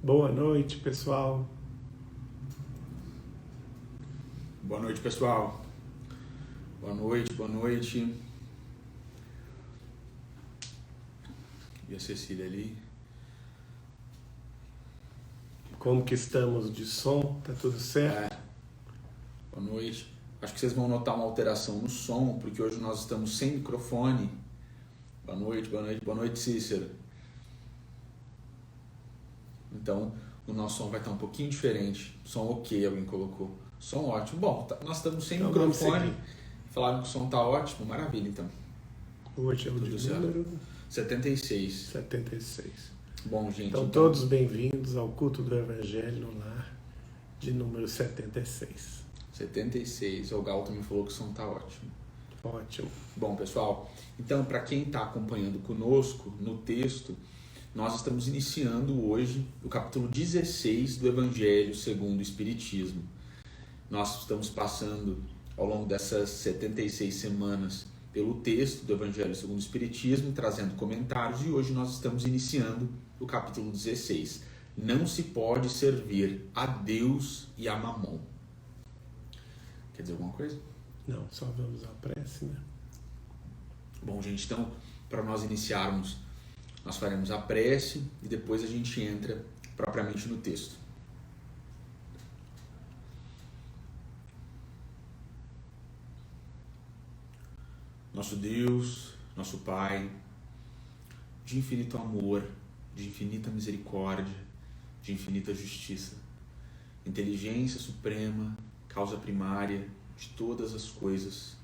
Boa noite, pessoal. Boa noite, pessoal. Boa noite, boa noite. E a Cecília ali? Como que estamos de som? Tá tudo certo? Boa noite. Acho que vocês vão notar uma alteração no som, porque hoje nós estamos sem microfone. Boa noite, boa noite, boa noite, Cícero. Então, o nosso som vai estar um pouquinho diferente. Som ok, alguém colocou. Som ótimo. Bom, nós estamos sem Então, microfone. Falaram que o som tá ótimo, maravilha, então. Hoje é o Tudo de certo. número 76. 76. Bom, gente. Então, todos bem-vindos ao culto do Evangelho no Lar, de número 76. 76. O Galton me falou que o som tá ótimo. Ótimo. Bom, pessoal, então, para quem está acompanhando conosco no texto, nós estamos iniciando hoje o capítulo 16 do Evangelho segundo o Espiritismo. Nós estamos passando ao longo dessas 76 semanas pelo texto do Evangelho segundo o Espiritismo, trazendo comentários, e hoje nós estamos iniciando o capítulo 16. Não se pode servir a Deus e a Mamon. Quer dizer alguma coisa? Não, só vamos à prece, né? Bom, gente, então, para nós iniciarmos, nós faremos a prece e depois a gente entra propriamente no texto. Nosso Deus, nosso Pai, de infinito amor, de infinita misericórdia, de infinita justiça, inteligência suprema, causa primária de todas as coisas,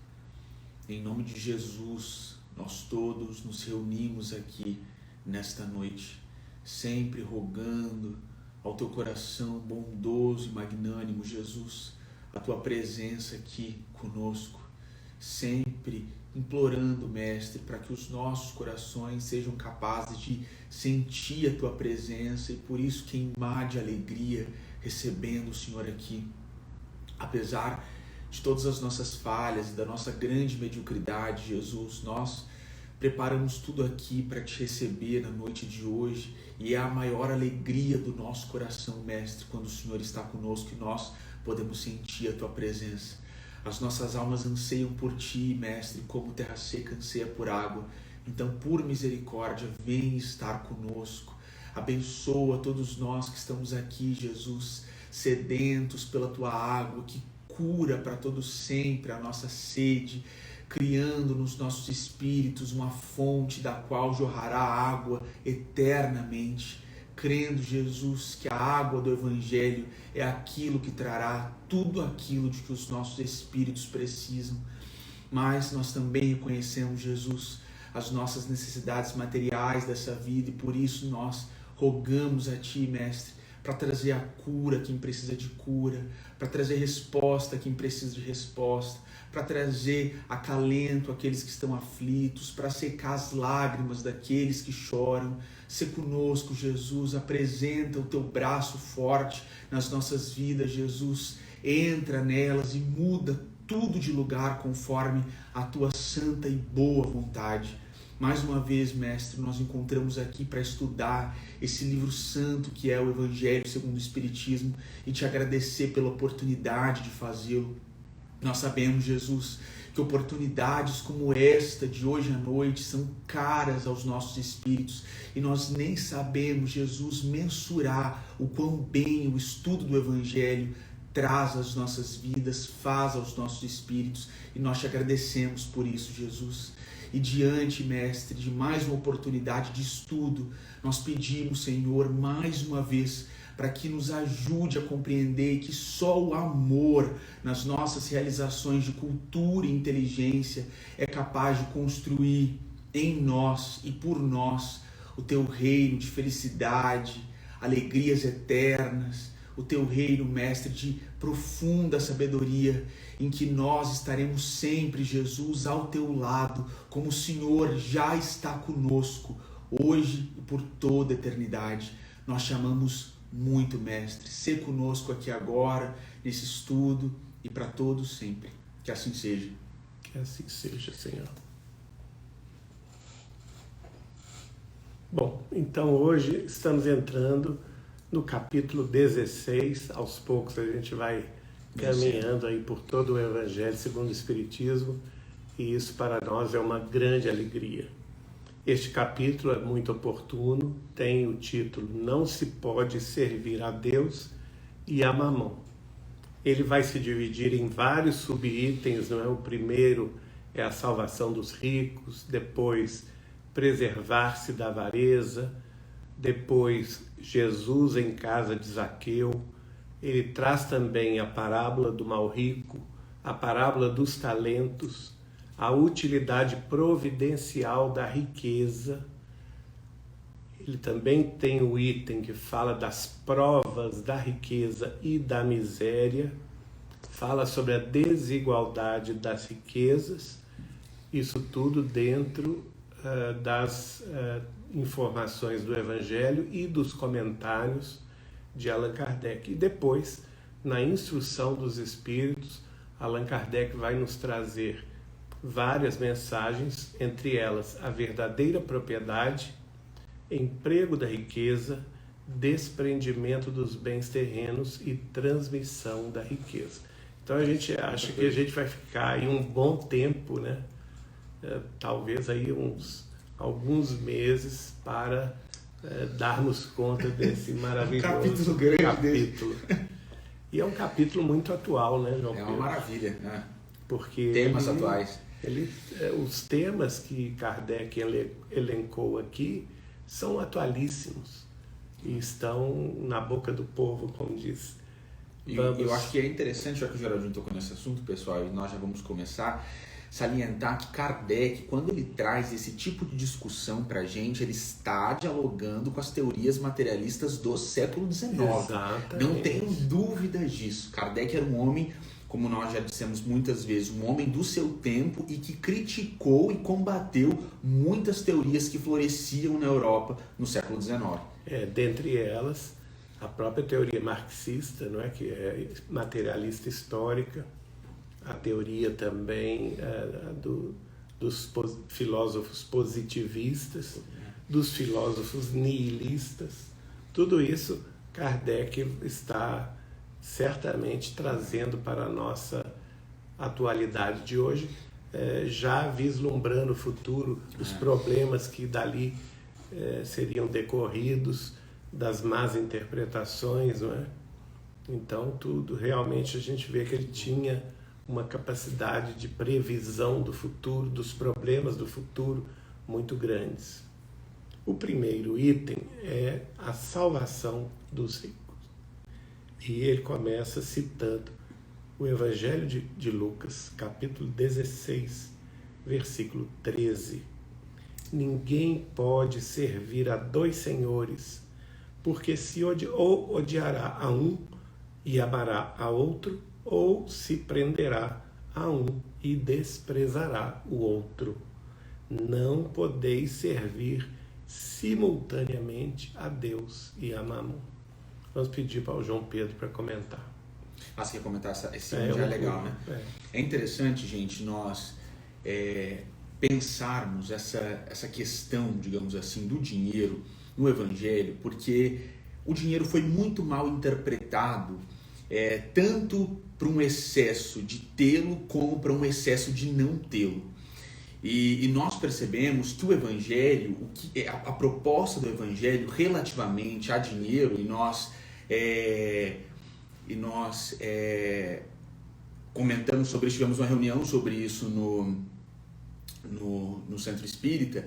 em nome de Jesus, nós todos nos reunimos aqui nesta noite, sempre rogando ao teu coração bondoso e magnânimo, Jesus, a tua presença aqui conosco, sempre implorando, Mestre, para que os nossos corações sejam capazes de sentir a tua presença e por isso queimar de alegria recebendo o Senhor aqui. Apesar de todas as nossas falhas e da nossa grande mediocridade, Jesus, nós preparamos tudo aqui para te receber na noite de hoje e é a maior alegria do nosso coração, Mestre, quando o Senhor está conosco e nós podemos sentir a tua presença. As nossas almas anseiam por ti, Mestre, como terra seca anseia por água. Então, por misericórdia, vem estar conosco. Abençoa todos nós que estamos aqui, Jesus, sedentos pela tua água, que cura para todo sempre a nossa sede, criando nos nossos espíritos uma fonte da qual jorrará água eternamente, crendo, Jesus, que a água do Evangelho é aquilo que trará tudo aquilo de que os nossos espíritos precisam. Mas nós também reconhecemos, Jesus, as nossas necessidades materiais dessa vida e por isso nós rogamos a Ti, Mestre, para trazer a cura a quem precisa de cura, para trazer resposta a quem precisa de resposta, para trazer acalento àqueles que estão aflitos, para secar as lágrimas daqueles que choram. Se conosco, Jesus, apresenta o teu braço forte nas nossas vidas, Jesus, entra nelas e muda tudo de lugar conforme a tua santa e boa vontade. Mais uma vez, Mestre, nós encontramos aqui para estudar esse livro santo que é o Evangelho segundo o Espiritismo e te agradecer pela oportunidade de fazê-lo. Nós sabemos, Jesus, que oportunidades como esta de hoje à noite são caras aos nossos espíritos e nós nem sabemos, Jesus, mensurar o quão bem o estudo do Evangelho traz às nossas vidas, faz aos nossos espíritos e nós te agradecemos por isso, Jesus. E diante, Mestre, de mais uma oportunidade de estudo, nós pedimos, Senhor, mais uma vez, para que nos ajude a compreender que só o amor nas nossas realizações de cultura e inteligência é capaz de construir em nós e por nós o teu reino de felicidade, alegrias eternas, o teu reino, Mestre, de profunda sabedoria, em que nós estaremos sempre, Jesus, ao teu lado, como o Senhor já está conosco, hoje e por toda a eternidade. Nós chamamos muito, Mestre, ser conosco aqui agora, nesse estudo e para todos sempre. Que assim seja. Que assim seja, Senhor. Bom, então hoje estamos entrando no capítulo 16. Aos poucos a gente vai caminhando aí por todo o Evangelho segundo o Espiritismo, e isso para nós é uma grande alegria. Este capítulo é muito oportuno, tem o título Não se pode servir a Deus e a Mamon. Ele vai se dividir em vários subitens, não é? O primeiro é a salvação dos ricos, depois preservar-se da avareza, depois Jesus em casa de Zaqueu. Ele traz também a parábola do mal rico, a parábola dos talentos, a utilidade providencial da riqueza. Ele também tem o item que fala das provas da riqueza e da miséria, fala sobre a desigualdade das riquezas, isso tudo dentro das informações do Evangelho e dos comentários de Allan Kardec. E depois, na instrução dos Espíritos, Allan Kardec vai nos trazer várias mensagens, entre elas a verdadeira propriedade, emprego da riqueza, desprendimento dos bens terrenos e transmissão da riqueza. Então a gente acha que a gente vai ficar aí um bom tempo, né? Talvez aí alguns meses para darmos conta desse maravilhoso capítulo grande capítulo. E é um capítulo muito atual, né, João Pedro? É uma maravilha, né? Porque temas atuais. Os temas que Kardec elencou aqui são atualíssimos e estão na boca do povo, como diz. Eu acho que é interessante, já que o Geraldinho tocou nesse assunto, pessoal, e nós já vamos começar, salientar que Kardec, quando ele traz esse tipo de discussão para a gente, ele está dialogando com as teorias materialistas do século XIX. Exatamente. Não tenho dúvidas disso. Kardec era um homem, como nós já dissemos muitas vezes, um homem do seu tempo e que criticou e combateu muitas teorias que floresciam na Europa no século XIX. Dentre elas, a própria teoria marxista, não é? Que é materialista histórica, a teoria também dos filósofos positivistas, dos filósofos nihilistas. Tudo isso Kardec está certamente trazendo para a nossa atualidade de hoje, já vislumbrando o futuro, os problemas que dali seriam decorridos, das más interpretações, não é? Então tudo, realmente a gente vê que ele tinha uma capacidade de previsão do futuro, dos problemas do futuro muito grandes. O primeiro item é a salvação dos ricos. E ele começa citando o Evangelho de Lucas, capítulo 16, versículo 13. Ninguém pode servir a dois senhores, porque se ou odiará a um e amará a outro, ou se prenderá a um e desprezará o outro. Não podeis servir simultaneamente a Deus e a Mamon. Vamos pedir para o João Pedro para comentar. Você quer comentar esse já é legal, né? É interessante, gente, nós pensarmos essa questão, digamos assim, do dinheiro no Evangelho, porque o dinheiro foi muito mal interpretado, tanto para um excesso de tê-lo, como para um excesso de não tê-lo. E nós percebemos que o Evangelho, a proposta do Evangelho relativamente a dinheiro, e nós comentamos sobre isso, tivemos uma reunião sobre isso no Centro Espírita,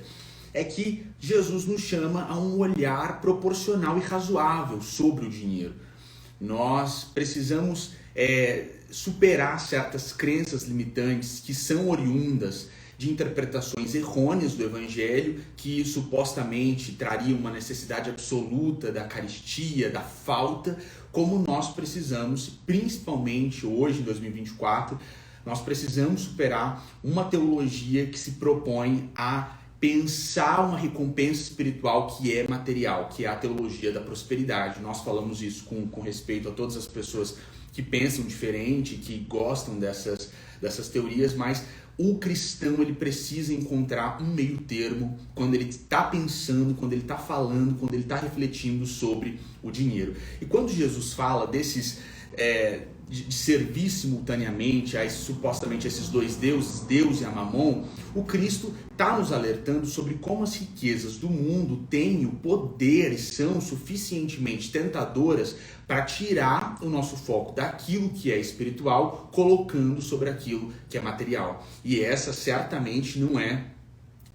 é que Jesus nos chama a um olhar proporcional e razoável sobre o dinheiro. Nós precisamos superar certas crenças limitantes que são oriundas de interpretações errôneas do Evangelho, que supostamente trariam uma necessidade absoluta da carestia, da falta, como nós precisamos, principalmente hoje, em 2024, nós precisamos superar uma teologia que se propõe a pensar uma recompensa espiritual que é material, que é a teologia da prosperidade. Nós falamos isso com respeito a todas as pessoas que pensam diferente, que gostam dessas teorias, mas o cristão ele precisa encontrar um meio termo quando ele está pensando, quando ele está falando, quando ele está refletindo sobre o dinheiro. E quando Jesus fala desses de servir simultaneamente a supostamente esses dois deuses, Deus e a Mamon, o Cristo está nos alertando sobre como as riquezas do mundo têm o poder e são suficientemente tentadoras para tirar o nosso foco daquilo que é espiritual, colocando sobre aquilo que é material. E essa certamente não é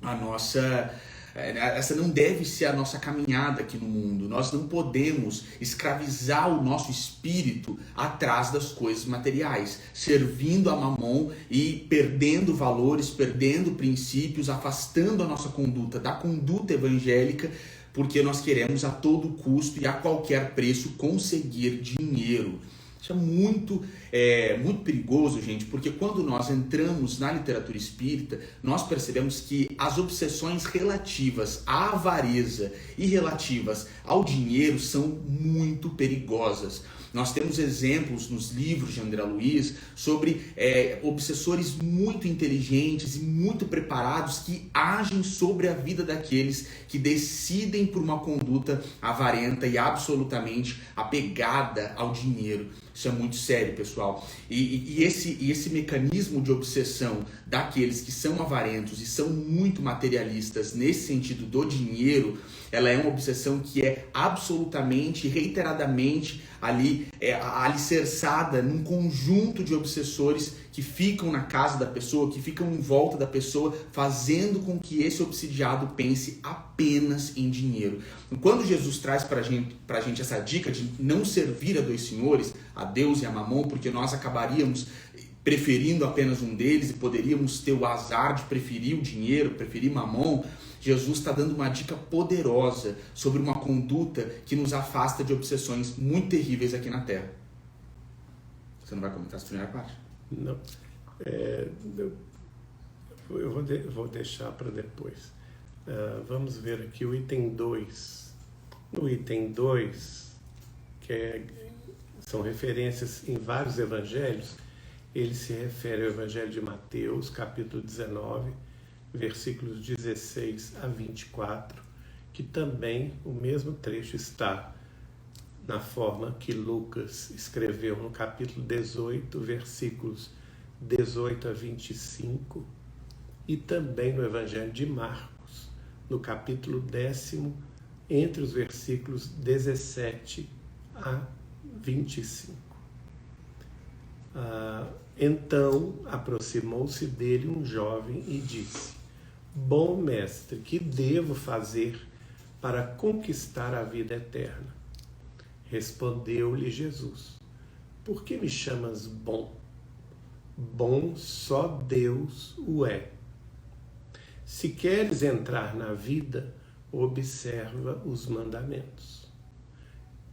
a nossa... Essa não deve ser a nossa caminhada aqui no mundo. Nós não podemos escravizar o nosso espírito atrás das coisas materiais, servindo a Mamon e perdendo valores, perdendo princípios, afastando a nossa conduta da conduta evangélica, porque nós queremos a todo custo e a qualquer preço conseguir dinheiro. Isso é muito perigoso, gente, porque quando nós entramos na literatura espírita, nós percebemos que as obsessões relativas à avareza e relativas ao dinheiro são muito perigosas. Nós temos exemplos nos livros de André Luiz sobre obsessores muito inteligentes e muito preparados que agem sobre a vida daqueles que decidem por uma conduta avarenta e absolutamente apegada ao dinheiro. Isso é muito sério, pessoal. E esse mecanismo de obsessão daqueles que são avarentos e são muito materialistas nesse sentido do dinheiro, ela é uma obsessão que é absolutamente, reiteradamente ali alicerçada num conjunto de obsessores que ficam na casa da pessoa, que ficam em volta da pessoa, fazendo com que esse obsidiado pense apenas em dinheiro. Quando Jesus traz pra gente essa dica de não servir a dois senhores, a Deus e a Mamon, porque nós acabaríamos preferindo apenas um deles e poderíamos ter o azar de preferir o dinheiro, preferir Mamon, Jesus está dando uma dica poderosa sobre uma conduta que nos afasta de obsessões muito terríveis aqui na Terra. Você não vai comentar essa primeira parte? Não. Eu vou deixar para depois. Vamos ver aqui o item 2. No item 2, são referências em vários evangelhos, ele se refere ao Evangelho de Mateus, capítulo 19, versículos 16 a 24, que também o mesmo trecho está na forma que Lucas escreveu no capítulo 18, versículos 18 a 25, e também no Evangelho de Marcos, no capítulo 10, entre os versículos 17 a 25. Então aproximou-se dele um jovem e disse: Bom mestre, que devo fazer para conquistar a vida eterna? Respondeu-lhe Jesus: Por que me chamas bom? Bom só Deus o é. Se queres entrar na vida, observa os mandamentos.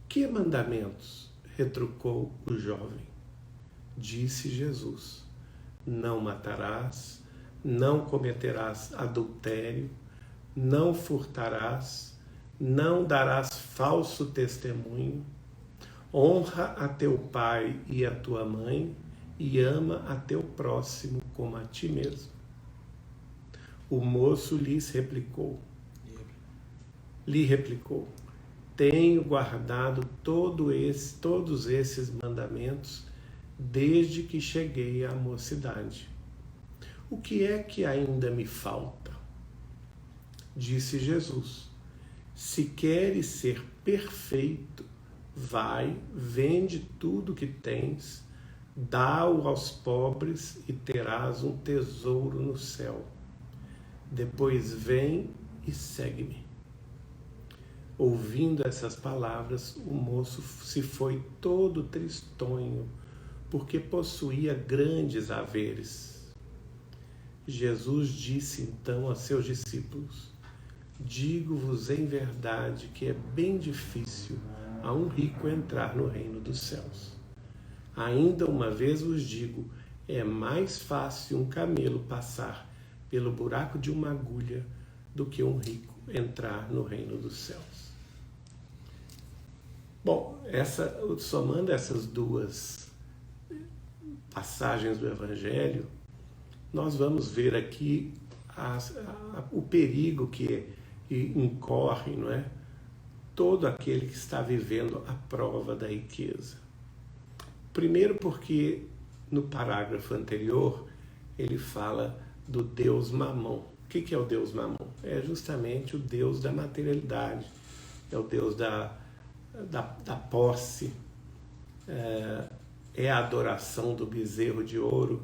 Que mandamentos? Retrucou o jovem. Disse Jesus: Não matarás, não cometerás adultério, não furtarás, não darás falso testemunho, honra a teu pai e a tua mãe e ama a teu próximo como a ti mesmo. O moço lhe replicou: Tenho guardado todos esses mandamentos desde que cheguei à mocidade. O que é que ainda me falta? Disse Jesus: Se queres ser perfeito, vai, vende tudo que tens, dá-o aos pobres e terás um tesouro no céu. Depois vem e segue-me. Ouvindo essas palavras, o moço se foi todo tristonho, porque possuía grandes haveres. Jesus disse então a seus discípulos: Digo-vos em verdade que é bem difícil a um rico entrar no reino dos céus. Ainda uma vez vos digo, é mais fácil um camelo passar pelo buraco de uma agulha do que um rico entrar no reino dos céus. Bom, somando essas duas passagens do Evangelho, nós vamos ver aqui o perigo que incorre, não é? Todo aquele que está vivendo a prova da riqueza. Primeiro porque no parágrafo anterior ele fala do Deus Mamon. O que é o Deus Mamon? É justamente o Deus da materialidade, é o Deus da posse, é a adoração do bezerro de ouro.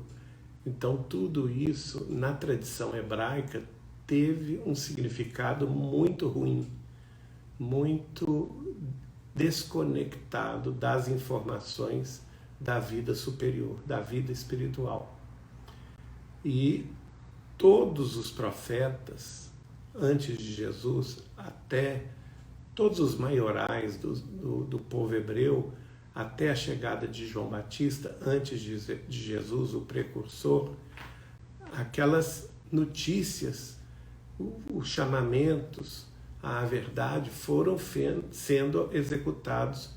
Então tudo isso na tradição hebraica teve um significado muito ruim, muito desconectado das informações da vida superior, da vida espiritual. E todos os profetas, antes de Jesus, até todos os maiorais do povo hebreu, até a chegada de João Batista, antes de Jesus, o precursor, aquelas notícias, os chamamentos à verdade foram sendo executados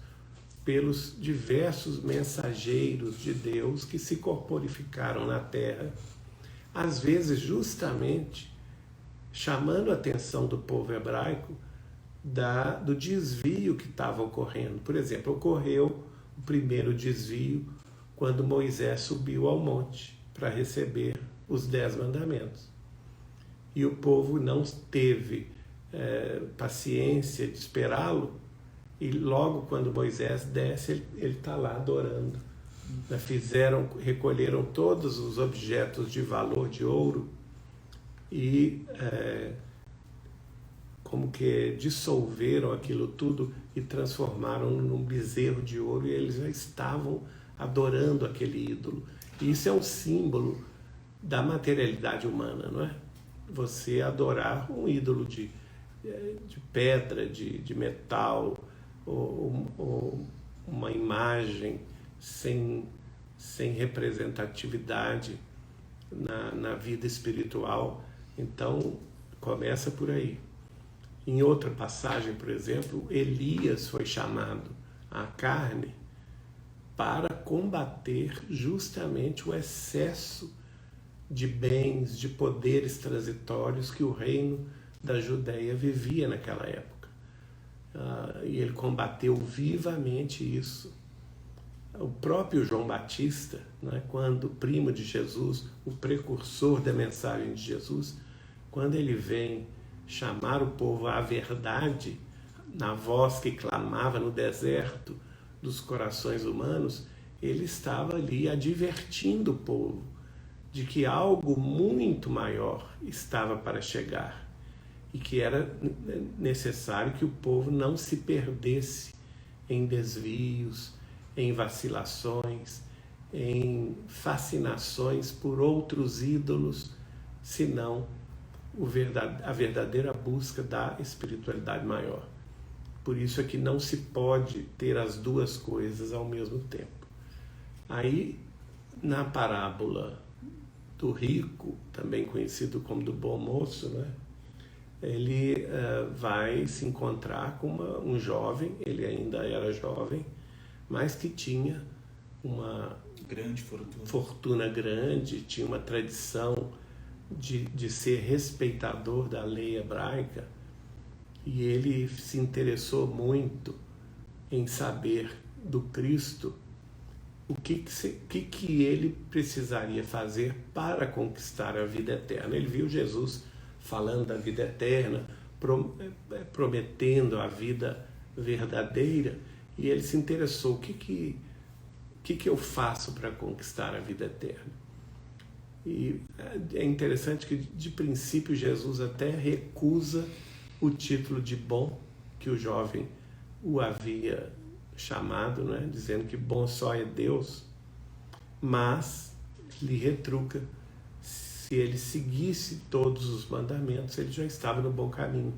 pelos diversos mensageiros de Deus que se corporificaram na terra, às vezes justamente chamando a atenção do povo hebraico do desvio que estava ocorrendo. Por exemplo, ocorreu o primeiro desvio quando Moisés subiu ao monte para receber os 10 mandamentos. E o povo não teve paciência de esperá-lo, e logo quando Moisés desce, ele está lá adorando. Recolheram todos os objetos de valor de ouro e como que dissolveram aquilo tudo e transformaram num bezerro de ouro, e eles já estavam adorando aquele ídolo. E isso é um símbolo da materialidade humana, não é? Você adorar um ídolo de pedra, de metal, ou uma imagem sem representatividade na vida espiritual. Então, começa por aí. Em outra passagem, por exemplo, Elias foi chamado à carne para combater justamente o excesso de bens, de poderes transitórios que o reino da Judéia vivia naquela época. E ele combateu vivamente isso. O próprio João Batista, né, quando primo de Jesus, o precursor da mensagem de Jesus, quando ele vem chamar o povo à verdade, na voz que clamava no deserto dos corações humanos, ele estava ali advertindo o povo de que algo muito maior estava para chegar e que era necessário que o povo não se perdesse em desvios, em vacilações, em fascinações por outros ídolos, senão a verdadeira busca da espiritualidade maior. Por isso é que não se pode ter as duas coisas ao mesmo tempo. Aí, na parábola do rico, também conhecido como do bom moço, né? Ele vai se encontrar com um jovem, ele ainda era jovem, mas que tinha uma grande fortuna grande, tinha uma tradição de ser respeitador da lei hebraica, e ele se interessou muito em saber do Cristo o que ele precisaria fazer para conquistar a vida eterna. Ele viu Jesus falando da vida eterna, prometendo a vida verdadeira, e ele se interessou: o que eu faço para conquistar a vida eterna? E é interessante que, de princípio, Jesus até recusa o título de bom que o jovem o havia chamado, né? Dizendo que bom só é Deus, mas lhe retruca: se ele seguisse todos os mandamentos, ele já estava no bom caminho.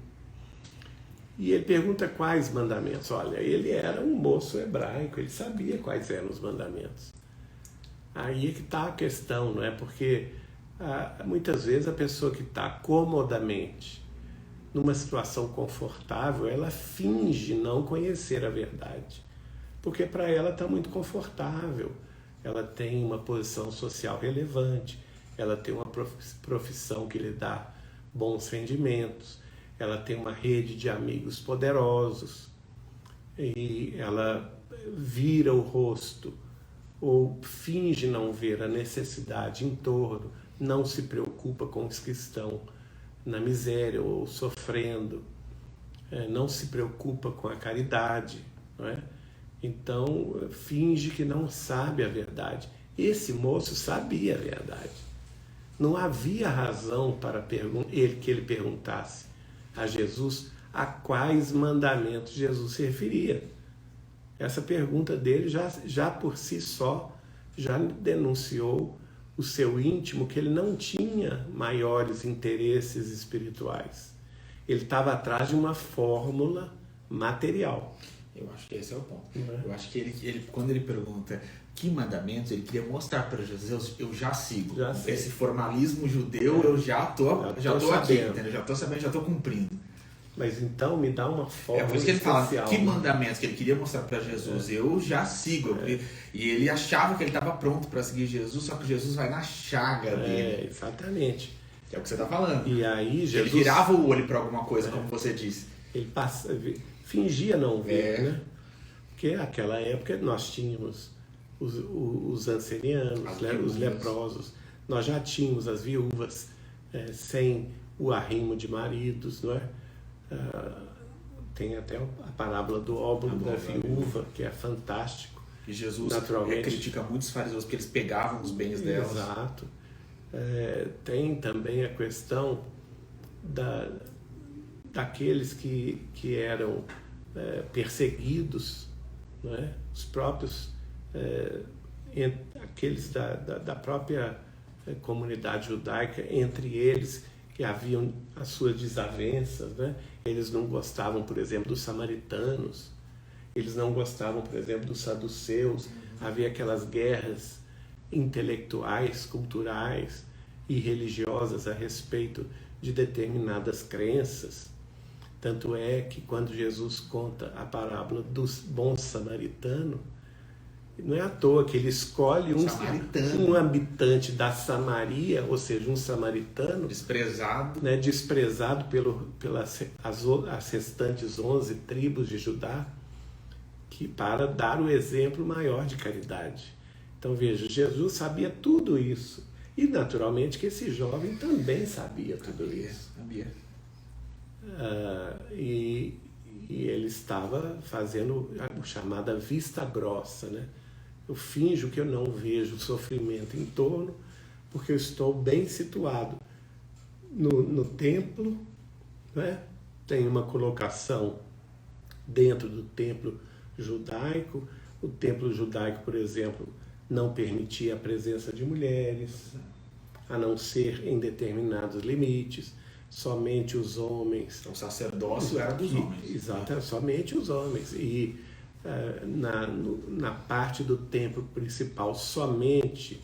E ele pergunta quais mandamentos. Olha, ele era um moço hebraico, ele sabia quais eram os mandamentos. Aí é que está a questão, não é? Porque muitas vezes a pessoa que está comodamente numa situação confortável, ela finge não conhecer a verdade, porque para ela está muito confortável, ela tem uma posição social relevante, ela tem uma profissão que lhe dá bons rendimentos, ela tem uma rede de amigos poderosos, e ela vira o rosto ou finge não ver a necessidade em torno, não se preocupa com os que estão na miséria ou sofrendo, não se preocupa com a caridade, não é? Então finge que não sabe a verdade. Esse moço sabia a verdade. Não havia razão para que ele perguntasse a Jesus a quais mandamentos Jesus se referia. Essa pergunta dele já por si só já denunciou o seu íntimo, que ele não tinha maiores interesses espirituais. Ele estava atrás de uma fórmula material. Eu acho que esse é o ponto. Eu acho que ele, quando ele pergunta que mandamentos, ele queria mostrar para Jesus, eu já sigo. Esse formalismo judeu, eu já tô aqui, entendeu? Já tô sabendo, já tô cumprindo. Mas então me dá uma fórmula. É por isso que ele especial. fala, que mandamentos que ele queria mostrar para Jesus, eu já sigo. E ele achava que ele estava pronto para seguir Jesus, só que Jesus vai na chaga dele. Exatamente. É o que você está falando. E aí Jesus... Ele virava o olho para alguma coisa, como você disse. Ele fingia não ver, né? Porque naquela época nós tínhamos os ancenianos, os leprosos, nós já tínhamos as viúvas sem o arrimo de maridos, não é? Tem até a parábola do óbolo da viúva, que é fantástico. E Jesus naturalmente critica muitos fariseus porque eles pegavam os bens delas. Exato. Tem também a questão daqueles que eram perseguidos, não é? Os próprios, aqueles da própria comunidade judaica, entre eles que haviam as suas desavenças, né? Eles não gostavam, por exemplo, dos samaritanos, eles não gostavam, por exemplo, dos saduceus. Havia aquelas guerras intelectuais, culturais e religiosas a respeito de determinadas crenças. Tanto é que quando Jesus conta a parábola do bom samaritano, não é à toa que ele escolhe um habitante da Samaria, ou seja, um samaritano desprezado, né, desprezado pelas as restantes 11 tribos de Judá, para dar o exemplo maior de caridade. Então veja, Jesus sabia tudo isso, e naturalmente que esse jovem também sabia tudo isso. Sabia. E ele estava fazendo a chamada vista grossa, né? Eu finjo que eu não vejo o sofrimento em torno, porque eu estou bem situado no templo, né? Tem uma colocação dentro do templo judaico. O templo judaico, por exemplo, não permitia a presença de mulheres, a não ser em determinados limites. Somente os homens. O sacerdócio era dos homens. Exato, somente os homens. E na parte do templo principal, somente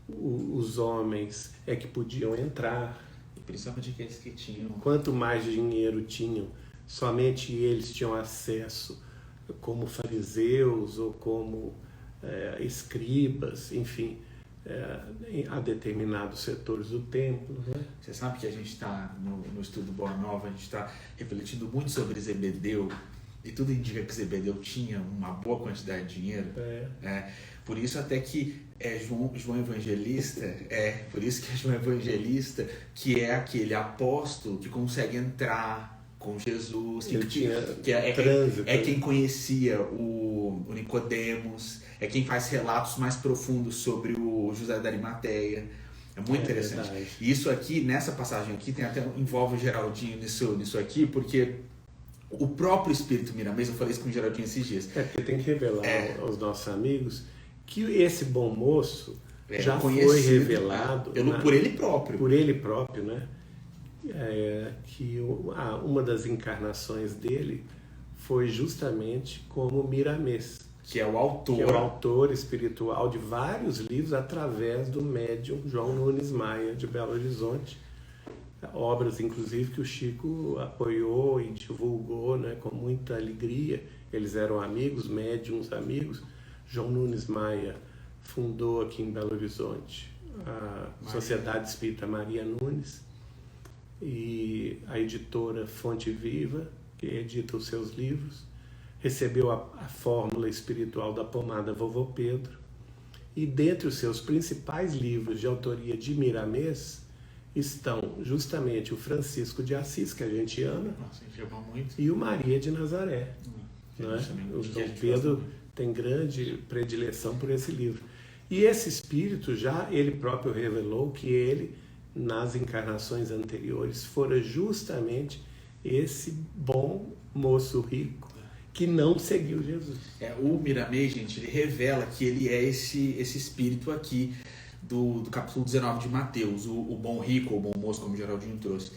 os homens é que podiam entrar. E principalmente aqueles que tinham. Quanto mais dinheiro tinham, somente eles tinham acesso, como fariseus ou como escribas, enfim, a determinados setores do templo. Né? Você sabe que a gente está no estudo Boa Nova, a gente está refletindo muito sobre Zebedeu, e tudo indica que Zebedeu tinha uma boa quantidade de dinheiro. Por isso até que João Evangelista, por isso que é João Evangelista, que é aquele apóstolo que consegue entrar com Jesus, quem conhecia o Nicodemos, é quem faz relatos mais profundos sobre o José da Arimateia. É muito interessante. Verdade. E isso aqui, nessa passagem aqui, tem até envolve o Geraldinho nisso aqui, porque o próprio Espírito Miramês, eu falei isso com o Geraldinho esses dias. Porque tem que revelar aos nossos amigos que esse bom moço já foi revelado por ele próprio. Por ele próprio, né? Que uma das encarnações dele foi justamente como Miramês, que é o autor espiritual de vários livros através do médium João Nunes Maia, de Belo Horizonte. Obras, inclusive, que o Chico apoiou e divulgou, né, com muita alegria. Eles eram amigos, médiums amigos. João Nunes Maia fundou aqui em Belo Horizonte a Sociedade Espírita Maria Nunes e a editora Fonte Viva, que edita os seus livros, recebeu a fórmula espiritual da pomada Vovô Pedro, e dentre os seus principais livros de autoria de Miramês estão justamente o Francisco de Assis, que a gente ama, muito, e o Maria de Nazaré. Não é? O Dom Pedro tem grande predileção por esse livro. E esse espírito já, ele próprio revelou que ele, nas encarnações anteriores, fora justamente esse bom moço rico que não seguiu Jesus. O Miramês, gente, ele revela que ele é esse espírito aqui do capítulo 19 de Mateus, o bom rico, ou bom moço, como o Geraldinho trouxe.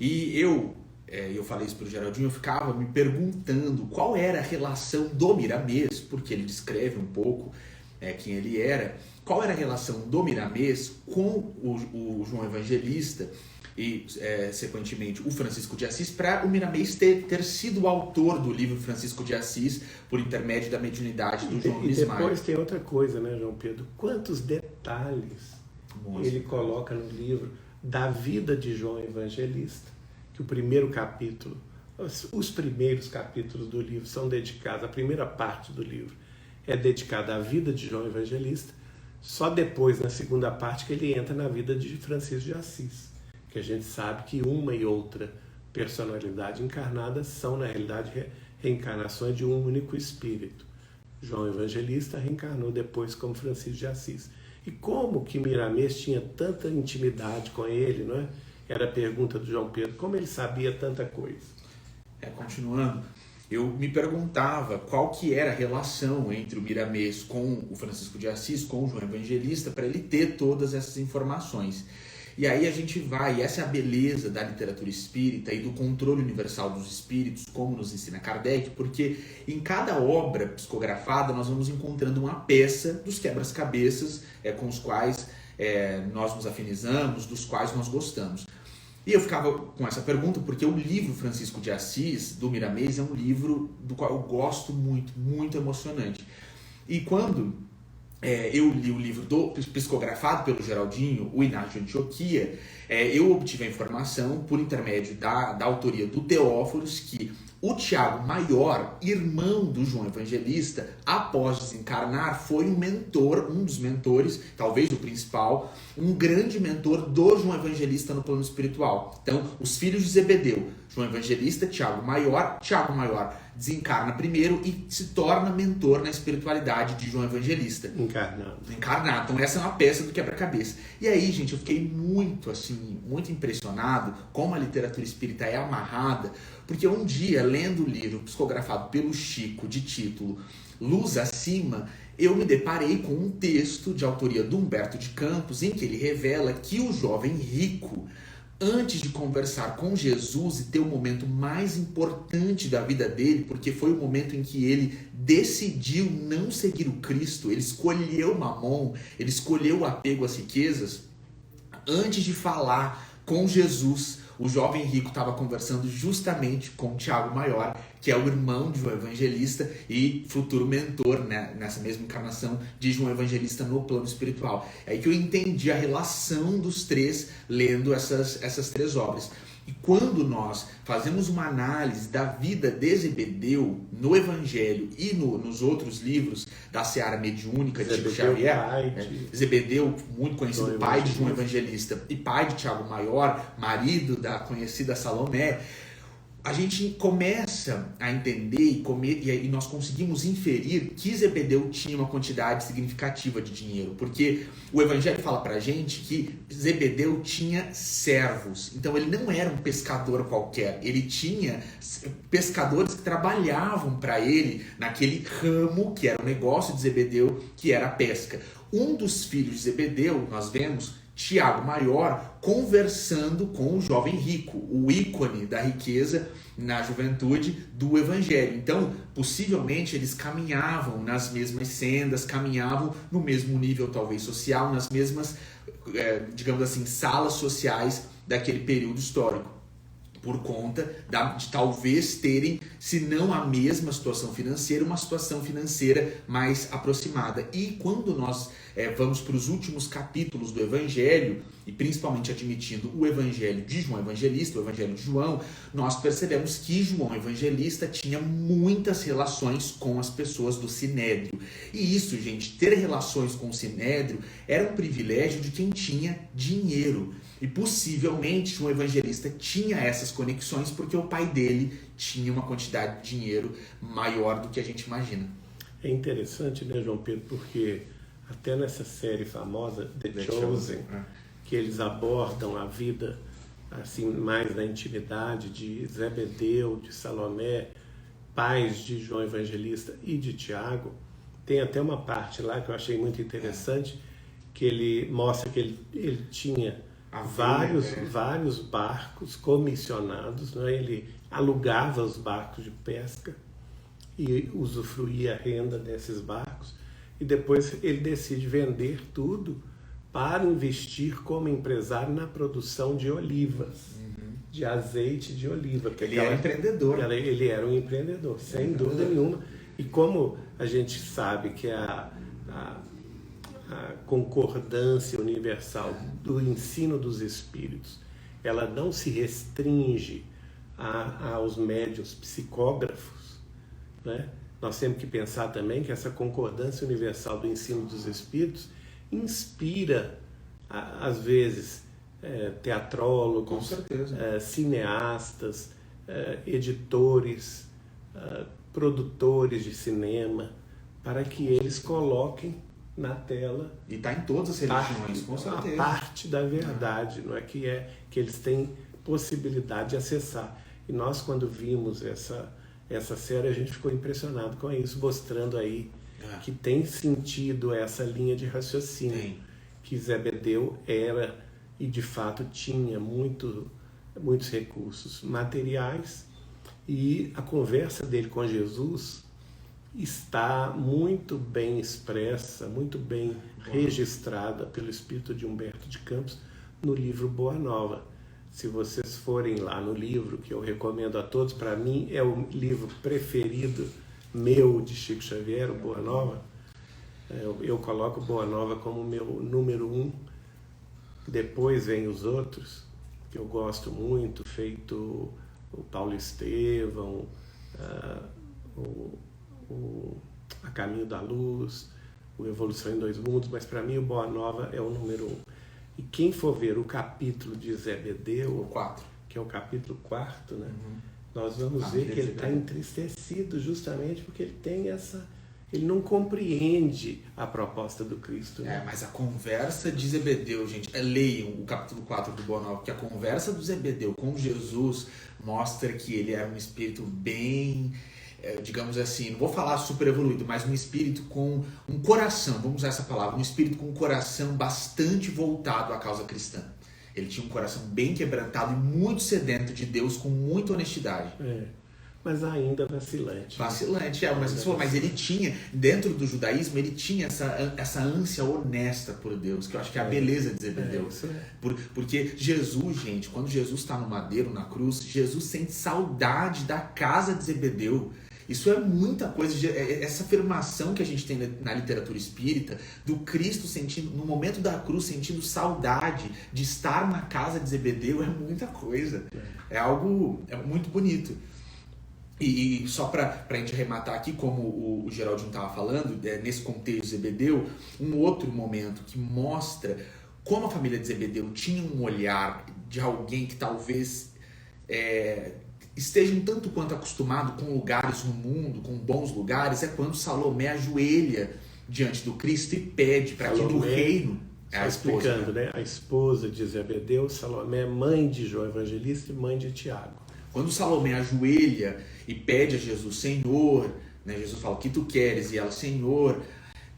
E eu falei isso para o Geraldinho, eu ficava me perguntando qual era a relação do Miramês, porque ele descreve um pouco quem ele era, qual era a relação do Miramês com o João Evangelista e, sequentemente, o Francisco de Assis, para o Miramês ter sido o autor do livro Francisco de Assis por intermédio da mediunidade do João Luiz Maia. E depois tem outra coisa, né, João Pedro? Quantos detalhes ele coloca no livro da vida de João Evangelista, que o primeiro capítulo, os primeiros capítulos do livro são dedicados, a primeira parte do livro é dedicada à vida de João Evangelista, só depois, na segunda parte, que ele entra na vida de Francisco de Assis, que a gente sabe que uma e outra personalidade encarnada são, na realidade, reencarnações de um único espírito. João Evangelista reencarnou depois como Francisco de Assis. E como que Miramês tinha tanta intimidade com ele, não é? Era a pergunta do João Pedro, como ele sabia tanta coisa? Continuando, eu me perguntava qual que era a relação entre o Miramês com o Francisco de Assis, com o João Evangelista, para ele ter todas essas informações. E aí a gente vai, e essa é a beleza da literatura espírita e do controle universal dos espíritos, como nos ensina Kardec, porque em cada obra psicografada nós vamos encontrando uma peça dos quebra-cabeças com os quais nós nos afinizamos, dos quais nós gostamos. E eu ficava com essa pergunta porque o livro Francisco de Assis, do Miramês, é um livro do qual eu gosto muito, muito emocionante. E quando eu li o livro psicografado pelo Geraldinho, o Inácio de Antioquia, eu obtive a informação por intermédio da autoria do Teóforos que o Tiago Maior, irmão do João Evangelista, após desencarnar, foi um dos mentores, talvez o principal, um grande mentor do João Evangelista no plano espiritual. Então, os filhos de Zebedeu, João Evangelista, Tiago Maior desencarna primeiro e se torna mentor na espiritualidade de João Evangelista. Encarnado. Então essa é uma peça do quebra-cabeça. E aí, gente, eu fiquei muito impressionado como a literatura espírita é amarrada, porque um dia, lendo o livro psicografado pelo Chico, de título Luz Acima, eu me deparei com um texto de autoria do Humberto de Campos, em que ele revela que o jovem rico, antes de conversar com Jesus e ter o momento mais importante da vida dele, porque foi o momento em que ele decidiu não seguir o Cristo, ele escolheu o mamon, ele escolheu o apego às riquezas, antes de falar com Jesus, o jovem rico estava conversando justamente com Tiago Maior, que é o irmão de João Evangelista e futuro mentor, né, nessa mesma encarnação de João Evangelista no plano espiritual. É aí que eu entendi a relação dos três lendo essas três obras. E quando nós fazemos uma análise da vida de Zebedeu no Evangelho e nos outros livros da Seara Mediúnica de Chico Xavier, Zebedeu, muito conhecido pai de João Evangelista e pai de Tiago Maior, marido da conhecida Salomé, a gente começa a entender e nós conseguimos inferir que Zebedeu tinha uma quantidade significativa de dinheiro, porque o Evangelho fala pra gente que Zebedeu tinha servos, então ele não era um pescador qualquer, ele tinha pescadores que trabalhavam para ele naquele ramo que era o negócio de Zebedeu, que era a pesca. Um dos filhos de Zebedeu, nós vemos Tiago Maior conversando com o jovem rico, o ícone da riqueza na juventude do Evangelho. Então, possivelmente, eles caminhavam nas mesmas sendas, caminhavam no mesmo nível, talvez, social, nas mesmas, digamos assim, salas sociais daquele período histórico. por conta de talvez terem, se não a mesma situação financeira, uma situação financeira mais aproximada. E quando nós vamos para os últimos capítulos do Evangelho, e principalmente admitindo o Evangelho de João Evangelista, o Evangelho de João, nós percebemos que João Evangelista tinha muitas relações com as pessoas do Sinédrio. E isso, gente, ter relações com o Sinédrio era um privilégio de quem tinha dinheiro. E possivelmente João Evangelista tinha essas conexões porque o pai dele tinha uma quantidade de dinheiro maior do que a gente imagina. É interessante, né, João Pedro, porque até nessa série famosa, The Chosen, que eles abordam a vida assim mais na intimidade de Zebedeu, de Salomé, pais de João Evangelista e de Tiago, tem até uma parte lá que eu achei muito interessante, que ele mostra que ele tinha vários barcos comissionados, né? Ele alugava os barcos de pesca e usufruía a renda desses barcos, e depois ele decide vender tudo para investir como empresário na produção de olivas, de azeite de oliva. Ele era empreendedor. Ele era um empreendedor, sem dúvida nenhuma. E como a gente sabe que a concordância universal do ensino dos espíritos, ela não se restringe aos médiuns psicógrafos, né? Nós temos que pensar também que essa concordância universal do ensino dos espíritos inspira, às vezes, teatrólogos, cineastas, editores, produtores de cinema, para que eles coloquem na tela. E está em todas as religiões, com certeza. A parte da verdade, não é que eles têm possibilidade de acessar. E nós, quando vimos essa série, a gente ficou impressionado com isso, mostrando aí que tem sentido essa linha de raciocínio, que Zebedeu era e de fato tinha muitos recursos materiais, e a conversa dele com Jesus está muito bem expressa, muito bem registrada pelo espírito de Humberto de Campos no livro Boa Nova. Se vocês forem lá no livro, que eu recomendo a todos, para mim é o livro preferido meu de Chico Xavier, o Boa Nova. Eu coloco Boa Nova como meu número 1. Depois vem os outros, que eu gosto muito, feito o Paulo Estevão, A Caminho da Luz, o Evolução em Dois Mundos, mas para mim o Boa Nova é o número 1. E quem for ver o capítulo de Zebedeu, que é o capítulo 4, né? Nós vamos ver que ele está entristecido justamente porque ele tem ele não compreende a proposta do Cristo. Né? Mas a conversa de Zebedeu, gente, leiam o capítulo 4 do Boa Nova, que a conversa do Zebedeu com Jesus mostra que ele era um espírito bem, digamos assim, não vou falar super evoluído, mas um espírito com um coração, vamos usar essa palavra, um espírito com um coração bastante voltado à causa cristã. Ele tinha um coração bem quebrantado e muito sedento de Deus, com muita honestidade. Mas ainda vacilante. Vacilante, mas ele tinha, dentro do judaísmo, ele tinha essa ânsia honesta por Deus, que eu acho que é a beleza de Zebedeu. Porque Jesus, gente, quando Jesus está no madeiro, na cruz, Jesus sente saudade da casa de Zebedeu. Isso é muita coisa, essa afirmação que a gente tem na literatura espírita, do Cristo sentindo, no momento da cruz, sentindo saudade de estar na casa de Zebedeu, é muita coisa. É algo muito bonito. E só para a gente arrematar aqui, como o Geraldinho estava falando, nesse contexto de Zebedeu, um outro momento que mostra como a família de Zebedeu tinha um olhar de alguém que talvez esteja um tanto quanto acostumado com lugares no mundo, com bons lugares, é quando Salomé ajoelha diante do Cristo e pede para que no reino... explicando, né? A esposa de Zebedeu, Salomé, mãe de João Evangelista e mãe de Tiago. Quando Salomé ajoelha e pede a Jesus, Senhor, né? Jesus fala, o que tu queres? E ela, Senhor,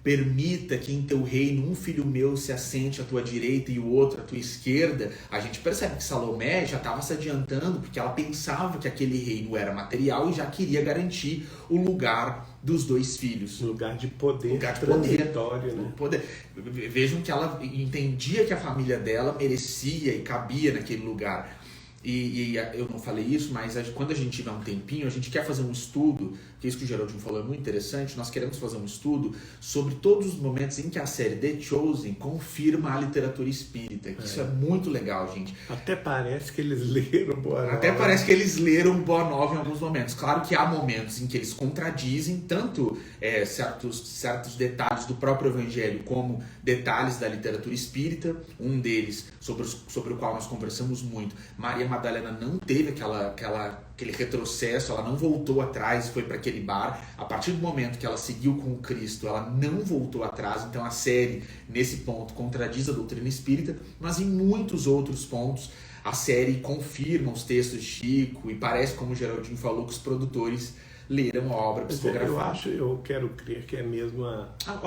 permita que em teu reino um filho meu se assente à tua direita e o outro à tua esquerda. A gente percebe que Salomé já estava se adiantando, porque ela pensava que aquele reino era material e já queria garantir o lugar dos dois filhos. Lugar de poder, transitório, né? Poder. Vejam que ela entendia que a família dela merecia e cabia naquele lugar. E eu não falei isso, mas quando a gente tiver um tempinho, a gente quer fazer um estudo, que isso que o Geraldinho falou é muito interessante, nós queremos fazer um estudo sobre todos os momentos em que a série The Chosen confirma a literatura espírita, que isso é muito legal, gente. Até parece que eles leram Boa Nova. Até parece que eles leram Boa Nova em alguns momentos. Claro que há momentos em que eles contradizem tanto certos detalhes do próprio Evangelho como detalhes da literatura espírita. Um deles, sobre o qual nós conversamos muito, Maria Madalena não teve aquele retrocesso, ela não voltou atrás e foi para aquele bar. A partir do momento que ela seguiu com o Cristo, ela não voltou atrás. Então a série, nesse ponto, contradiz a doutrina espírita, mas em muitos outros pontos a série confirma os textos de Chico e parece, como o Geraldinho falou, que os produtores leram a obra psicografada. Eu quero crer que é mesmo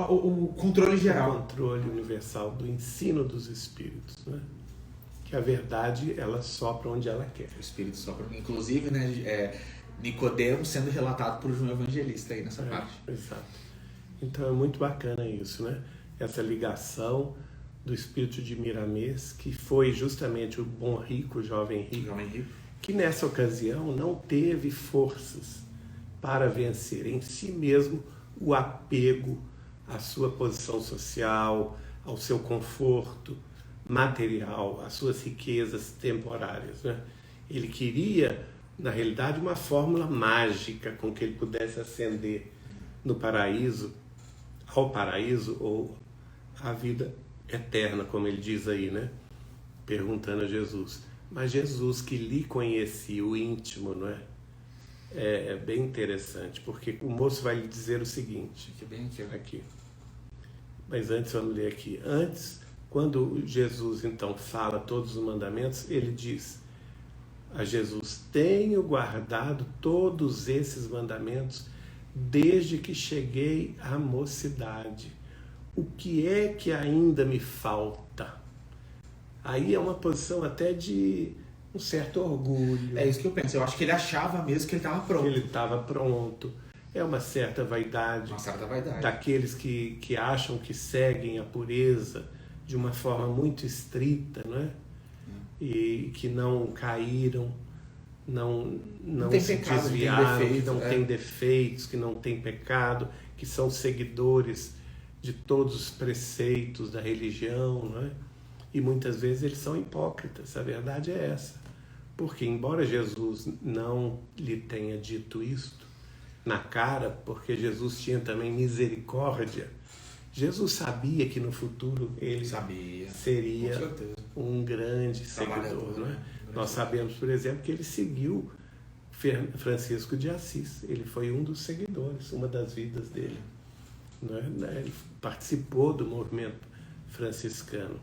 o controle geral. O controle universal do ensino dos espíritos, né? Que a verdade, ela sopra onde ela quer. O espírito sopra. Inclusive, né, Nicodemo sendo relatado por João Evangelista aí nessa parte. Exato. Então é muito bacana isso, né? Essa ligação do espírito de Miramês, que foi justamente o bom rico, o jovem rico, que nessa ocasião não teve forças para vencer em si mesmo o apego à sua posição social, ao seu conforto material, às suas riquezas temporárias, né? Ele queria, na realidade, uma fórmula mágica com que ele pudesse ascender no paraíso, ao paraíso ou à vida eterna, como ele diz aí, né? Perguntando a Jesus. Mas Jesus, que lhe conhecia o íntimo, não é? É bem interessante, porque o moço vai lhe dizer o seguinte. Aqui. Mas antes, vamos ler aqui. Antes, quando Jesus, então, fala todos os mandamentos, ele diz a Jesus: tenho guardado todos esses mandamentos desde que cheguei à mocidade. O que é que ainda me falta? Aí é uma posição até de um certo orgulho. É isso que eu penso. Eu acho que ele achava mesmo que ele estava pronto. Ele estava pronto. É uma certa vaidade. Uma certa vaidade. Daqueles que acham que seguem a pureza de uma forma muito estrita, não é? E que não caíram, não se pecado, desviaram, que não tem defeitos, que não tem pecado, que são seguidores de todos os preceitos da religião, não é? E muitas vezes eles são hipócritas, a verdade é essa. Porque embora Jesus não lhe tenha dito isto na cara, porque Jesus tinha também misericórdia, Jesus sabia que no futuro ele seria um grande seguidor, não é? Nós sabemos, por exemplo, que ele seguiu Francisco de Assis. Ele foi um dos seguidores, uma das vidas dele. Não é? Ele participou do movimento franciscano.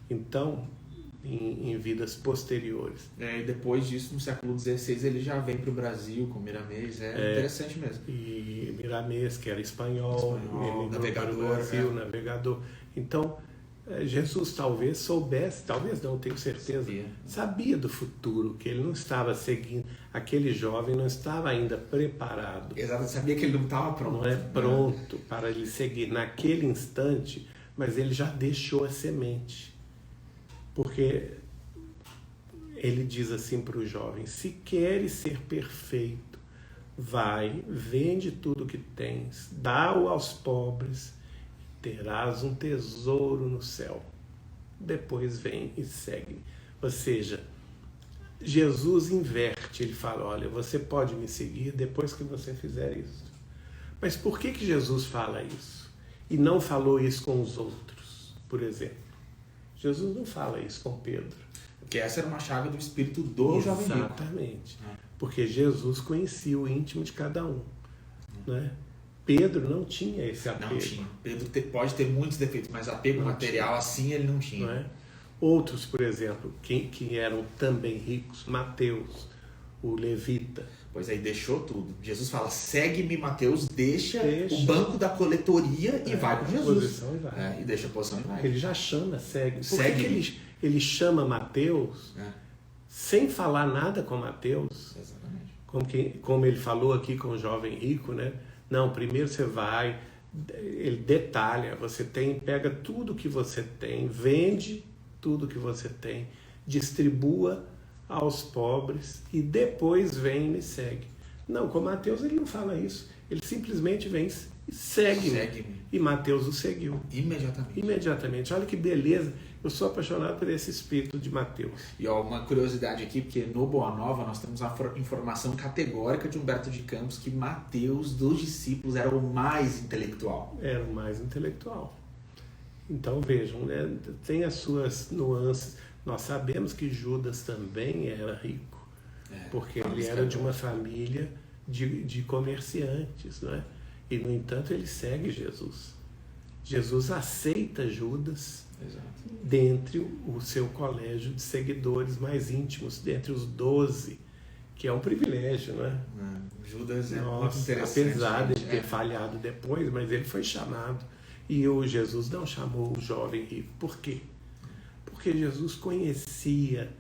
Então, em vidas posteriores. E depois disso, no século XVI, ele já vem para o Brasil com Miramês. Interessante mesmo. E Miramês, que era espanhol, ele navegador, para o Brasil, navegador. Então, Jesus talvez soubesse, talvez não, tenho certeza, sabia do futuro, que ele não estava seguindo, aquele jovem não estava ainda preparado. Exato, sabia que ele não estava pronto. Não é pronto para ele seguir naquele instante, mas ele já deixou a semente. Porque ele diz assim para o jovem: se queres ser perfeito, vai, vende tudo que tens, dá-o aos pobres, terás um tesouro no céu. Depois vem e segue. Ou seja, Jesus inverte, ele fala: olha, você pode me seguir depois que você fizer isso. Mas por que Jesus fala isso? E não falou isso com os outros, por exemplo? Jesus não fala isso com Pedro. Porque essa era uma chave do espírito do jovem rico. Exatamente. Porque Jesus conhecia o íntimo de cada um. Né? Pedro não tinha esse apego. Não tinha. Pedro pode ter muitos defeitos, mas apego material assim ele não tinha. Não é? Outros, por exemplo, que eram também ricos, Mateus, o levita. Pois aí deixou tudo. Jesus fala: segue-me, Mateus, deixa o banco da coletoria e vai com Jesus. E deixa a posição e vai. Ele já chama, segue. Por que ele chama Mateus sem falar nada com Mateus? Exatamente. Como ele falou aqui com o jovem rico, né? Não, primeiro você vai, ele detalha, você pega tudo que você tem, vende tudo que você tem, distribua aos pobres e depois vem e me segue. Não, com Mateus ele não fala isso. Ele simplesmente vem e segue-me. E Mateus o seguiu. Imediatamente. Olha que beleza. Eu sou apaixonado por esse espírito de Mateus. E ó, uma curiosidade aqui, porque no Boa Nova nós temos a informação categórica de Humberto de Campos que Mateus, dos discípulos, era o mais intelectual. Era o mais intelectual. Então vejam, né? Tem as suas nuances. Nós sabemos que Judas também era rico, porque ele era de uma família de comerciantes, né? E no entanto ele segue Jesus. Jesus aceita Judas dentre o seu colégio de seguidores mais íntimos, dentre os 12, que é um privilégio, né? Judas é muito interessante. Apesar de ter falhado depois, mas ele foi chamado. E o Jesus não chamou o jovem rico. Por quê? Porque Jesus conhecia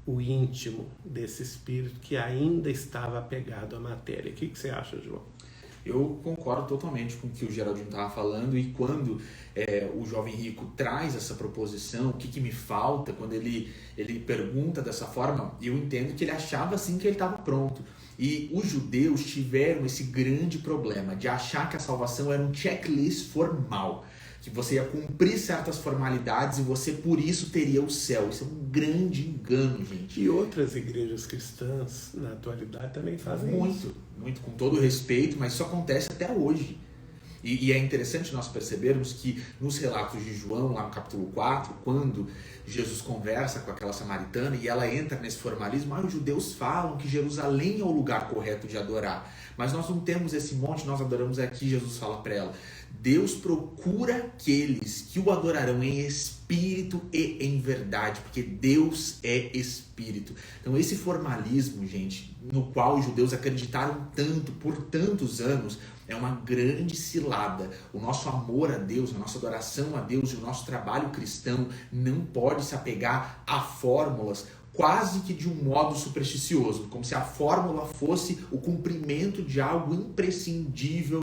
o íntimo desse espírito que ainda estava apegado à matéria. O que você acha, João? Eu concordo totalmente com o que o Geraldinho estava falando, e quando o jovem rico traz essa proposição, o que me falta, quando ele pergunta dessa forma, eu entendo que ele achava assim que ele estava pronto. E os judeus tiveram esse grande problema de achar que a salvação era um checklist formal, que você ia cumprir certas formalidades e você por isso teria o céu. Isso é um grande engano, gente. E outras igrejas cristãs na atualidade também fazem isso. Muito, com todo respeito, mas isso acontece até hoje. E é interessante nós percebermos que nos relatos de João, lá no capítulo 4, quando Jesus conversa com aquela samaritana e ela entra nesse formalismo, os judeus falam que Jerusalém é o lugar correto de adorar. Mas nós não temos esse monte, nós adoramos aqui. Jesus fala para ela: Deus procura aqueles que o adorarão em espírito e em verdade, porque Deus é espírito. Então esse formalismo, gente, no qual os judeus acreditaram tanto por tantos anos, é uma grande cilada. O nosso amor a Deus, a nossa adoração a Deus e o nosso trabalho cristão não pode se apegar a fórmulas quase que de um modo supersticioso, como se a fórmula fosse o cumprimento de algo imprescindível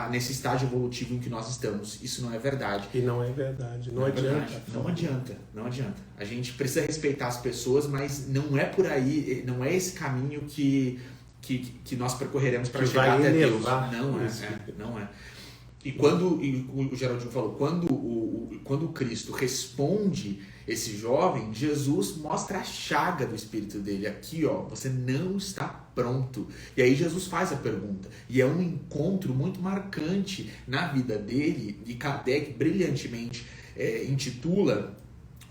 nesse estágio evolutivo em que nós estamos. Isso não é verdade. E não é verdade. Não adianta. Não adianta. A gente precisa respeitar as pessoas, mas não é por aí, não é esse caminho que nós percorreremos para chegar até Deus. Não é. E quando o Geraldinho falou, quando Cristo responde esse jovem, Jesus mostra a chaga do espírito dele. Aqui, ó, você não está pronto. E aí Jesus faz a pergunta. E é um encontro muito marcante na vida dele, e Kardec brilhantemente intitula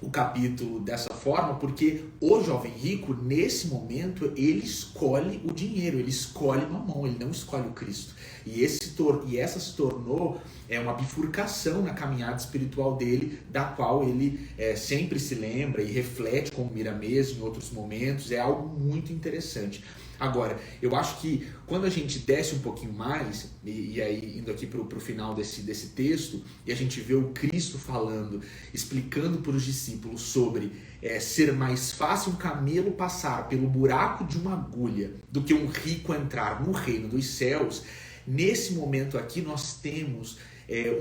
o capítulo dessa forma, porque o jovem rico, nesse momento, ele escolhe o dinheiro, ele escolhe Mamon, ele não escolhe o Cristo. E essa se tornou uma bifurcação na caminhada espiritual dele, da qual ele sempre se lembra e reflete como Miramês em outros momentos. É algo muito interessante. Agora, eu acho que quando a gente desce um pouquinho mais, e aí indo aqui para o final desse texto, e a gente vê o Cristo falando, explicando para os discípulos sobre ser mais fácil um camelo passar pelo buraco de uma agulha do que um rico entrar no reino dos céus, nesse momento aqui nós temos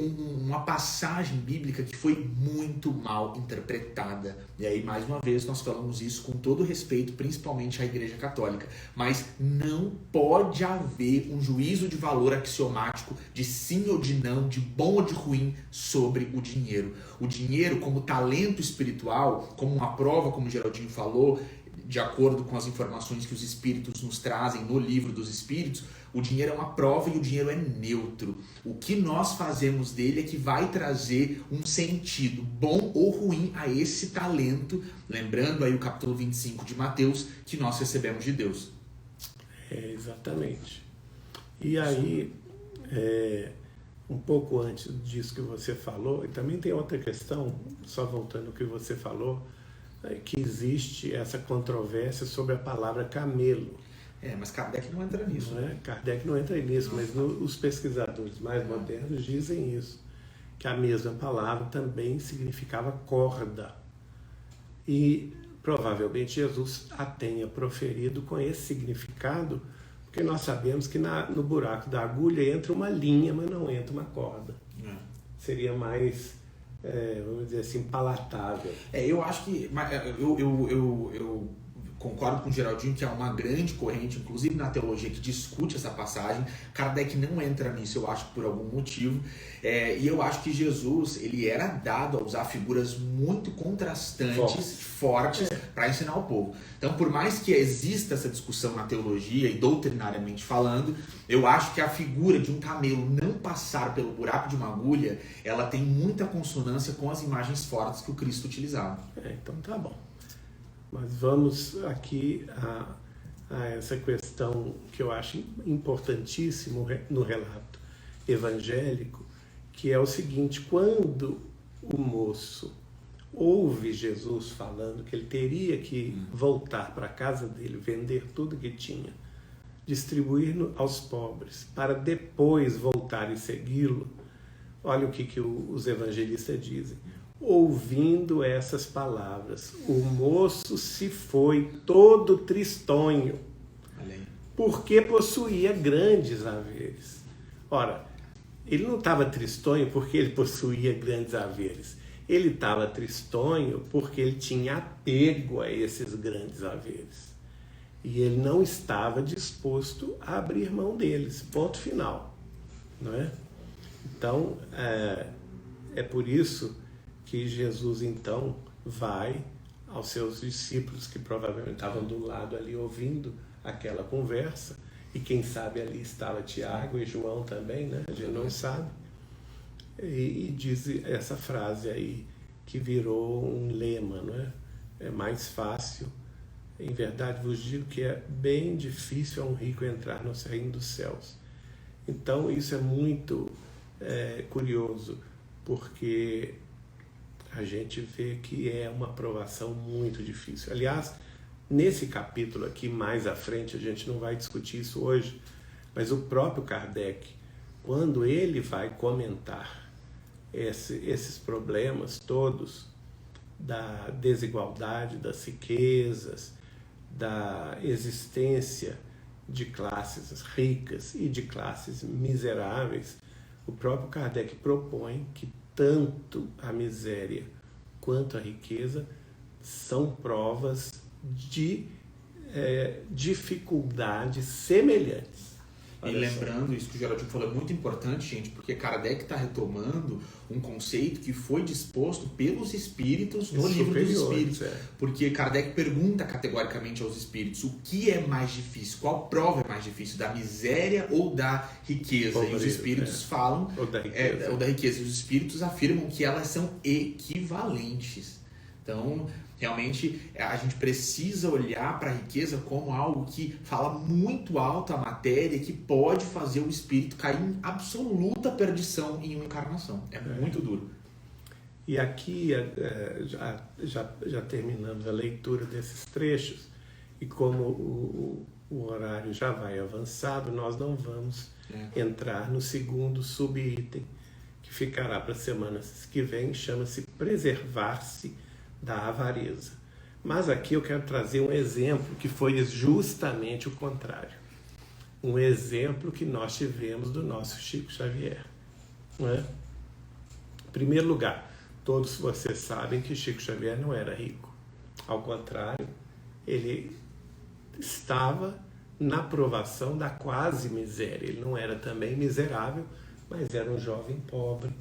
uma passagem bíblica que foi muito mal interpretada. E aí, mais uma vez, nós falamos isso com todo respeito, principalmente à Igreja Católica. Mas não pode haver um juízo de valor axiomático de sim ou de não, de bom ou de ruim sobre o dinheiro. O dinheiro como talento espiritual, como uma prova, como o Geraldinho falou, de acordo com as informações que os espíritos nos trazem no livro dos espíritos, o dinheiro é uma prova e o dinheiro é neutro. O que nós fazemos dele é que vai trazer um sentido bom ou ruim a esse talento, lembrando aí o capítulo 25 de Mateus, que nós recebemos de Deus. Exatamente. E aí, um pouco antes disso que você falou, e também tem outra questão, só voltando ao que você falou, que existe essa controvérsia sobre a palavra camelo. Mas Kardec não entra nisso. Kardec não entra nisso, mas os pesquisadores mais modernos dizem isso, que a mesma palavra também significava corda. E provavelmente Jesus a tenha proferido com esse significado, porque nós sabemos que no buraco da agulha entra uma linha, mas não entra uma corda. Seria mais, vamos dizer assim, palatável. Eu acho que... Eu concordo com o Geraldinho que é uma grande corrente, inclusive na teologia, que discute essa passagem. Kardec não entra nisso, eu acho, por algum motivo. E eu acho que Jesus, ele era dado a usar figuras muito contrastantes, fortes, para ensinar o povo. Então, por mais que exista essa discussão na teologia e doutrinariamente falando, eu acho que a figura de um camelo não passar pelo buraco de uma agulha, ela tem muita consonância com as imagens fortes que o Cristo utilizava. Então tá bom. Mas vamos aqui a essa questão que eu acho importantíssimo no relato evangélico, que é o seguinte: quando o moço ouve Jesus falando que ele teria que voltar para a casa dele, vender tudo que tinha, distribuir aos pobres, para depois voltar e segui-lo, olha o que os evangelistas dizem. Ouvindo essas palavras, o moço se foi todo tristonho, porque possuía grandes haveres. Ora, ele não estava tristonho porque ele possuía grandes haveres. Ele estava tristonho porque ele tinha apego a esses grandes haveres. E ele não estava disposto a abrir mão deles. Ponto final. Não é? Então, é por isso que Jesus, então, vai aos seus discípulos, que provavelmente estavam do lado ali ouvindo aquela conversa, e quem sabe ali estava Tiago e João também, né? A gente não sabe. E diz essa frase aí, que virou um lema, não é? É mais fácil, em verdade vos digo que é bem difícil a um rico entrar no reino dos céus. Então isso é muito curioso, porque a gente vê que é uma provação muito difícil. Aliás, nesse capítulo aqui, mais à frente, a gente não vai discutir isso hoje, mas o próprio Kardec, quando ele vai comentar esses problemas todos da desigualdade, das riquezas, da existência de classes ricas e de classes miseráveis, o próprio Kardec propõe que tanto a miséria quanto a riqueza são provas de dificuldades semelhantes. E lembrando, isso que o Geraldinho falou é muito importante, gente, porque Kardec está retomando um conceito que foi disposto pelos espíritos no livro dos espíritos. Porque Kardec pergunta categoricamente aos espíritos o que é mais difícil, qual prova é mais difícil, da miséria ou da riqueza. E os espíritos falam, ou da riqueza. E os espíritos afirmam que elas são equivalentes. Então, realmente, a gente precisa olhar para a riqueza como algo que fala muito alto a matéria, que pode fazer o espírito cair em absoluta perdição em uma encarnação. É muito duro. E aqui, já terminando a leitura desses trechos, e como o horário já vai avançado, nós não vamos entrar no segundo subitem, que ficará para a semana que vem, chama-se preservar-se da avareza. Mas aqui eu quero trazer um exemplo que foi justamente o contrário. Um exemplo que nós tivemos do nosso Chico Xavier. Não é? Em primeiro lugar, todos vocês sabem que Chico Xavier não era rico. Ao contrário, ele estava na provação da quase miséria. Ele não era também miserável, mas era um jovem pobre.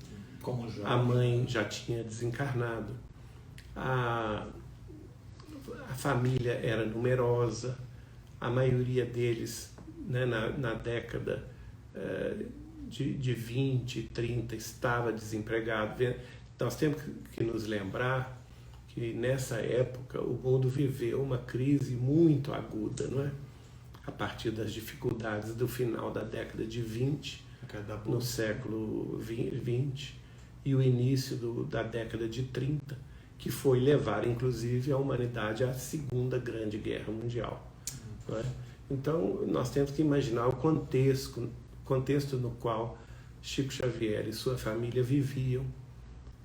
Como jovem. A mãe já tinha desencarnado. A família era numerosa, a maioria deles, né, na década de 20, 30 estava desempregado. Nós temos que nos lembrar que nessa época o mundo viveu uma crise muito aguda, não é? A partir das dificuldades do final da década de 20, no século 20, e o início da década de 30, que foi levar, inclusive, a humanidade à Segunda Grande Guerra Mundial. Não é? Então, nós temos que imaginar o contexto no qual Chico Xavier e sua família viviam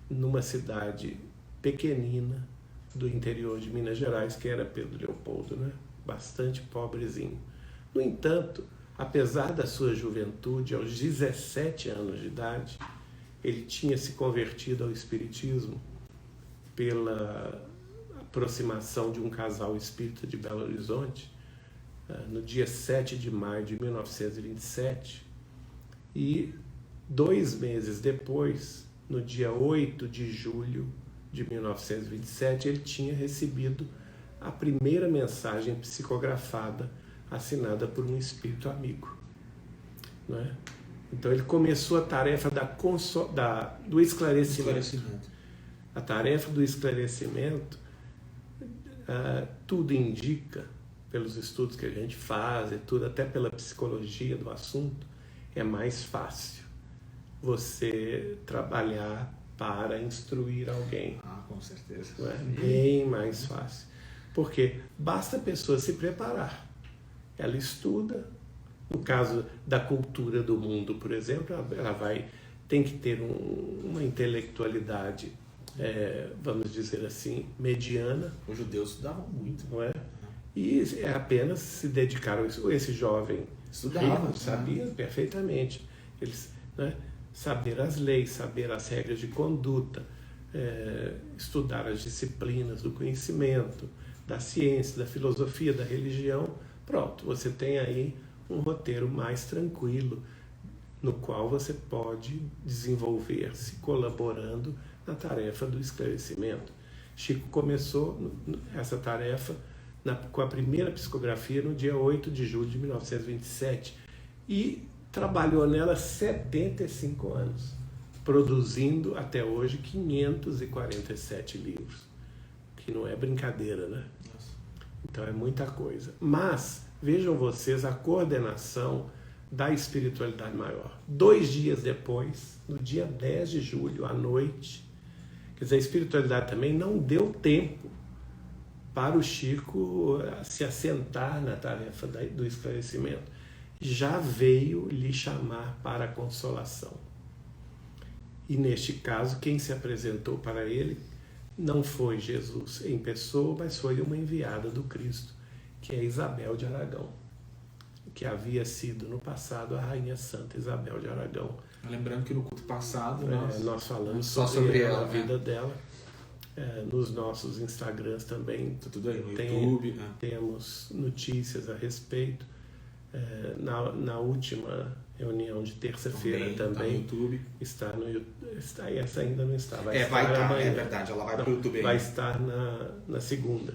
numa cidade pequenina do interior de Minas Gerais, que era Pedro Leopoldo, né? Bastante pobrezinho. No entanto, apesar da sua juventude, aos 17 anos de idade, ele tinha se convertido ao espiritismo aproximação de um casal espírita de Belo Horizonte, no dia 7 de maio de 1927, e 2 meses depois, no dia 8 de julho de 1927, ele tinha recebido a primeira mensagem psicografada assinada por um espírito amigo. Não é? Então ele começou a tarefa do esclarecimento. A tarefa do esclarecimento, tudo indica, pelos estudos que a gente faz, e tudo, até pela psicologia do assunto, é mais fácil você trabalhar para instruir alguém. Com certeza. Não é? Bem mais fácil. Porque basta a pessoa se preparar. Ela estuda. No caso da cultura do mundo, por exemplo, tem que ter uma intelectualidade, vamos dizer assim, mediana. Os judeus estudavam muito. Não é? E é apenas se dedicaram a isso. Esse jovem rico sabia perfeitamente. Eles, né, saber as leis, saber as regras de conduta, estudar as disciplinas do conhecimento, da ciência, da filosofia, da religião. Pronto, você tem aí um roteiro mais tranquilo, no qual você pode desenvolver-se colaborando na tarefa do esclarecimento. Chico começou essa tarefa com a primeira psicografia no dia 8 de julho de 1927 e trabalhou nela 75 anos, produzindo até hoje 547 livros, que não é brincadeira, né? Então é muita coisa. Mas vejam vocês a coordenação da espiritualidade maior. 2 dias depois, no dia 10 de julho, à noite, quer dizer, a espiritualidade também não deu tempo para o Chico se assentar na tarefa do esclarecimento. Já veio lhe chamar para a consolação. E neste caso, quem se apresentou para ele não foi Jesus em pessoa, mas foi uma enviada do Cristo, que é Isabel de Aragão, que havia sido no passado a Rainha Santa Isabel de Aragão. Lembrando que no culto passado nós falamos só sobre ela, a vida dela. Nos nossos Instagrams também, tudo aí, no YouTube, temos notícias a respeito. Na última reunião de terça-feira também tá no YouTube. Está no YouTube. Essa ainda não está. Vai estar amanhã. É verdade, ela vai para o YouTube. Vai estar na segunda.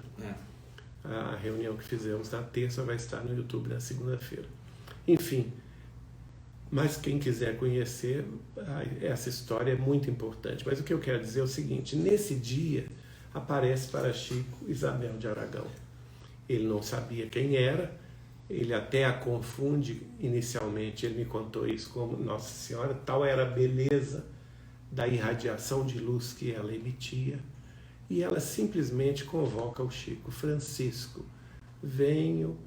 A reunião que fizemos na terça vai estar no YouTube na segunda-feira. Enfim, mas quem quiser conhecer, essa história é muito importante. Mas o que eu quero dizer é o seguinte: nesse dia aparece para Chico Isabel de Aragão. Ele não sabia quem era, ele até a confunde inicialmente, ele me contou isso como Nossa Senhora, tal era a beleza da irradiação de luz que ela emitia, e ela simplesmente convoca o Chico: Francisco, venho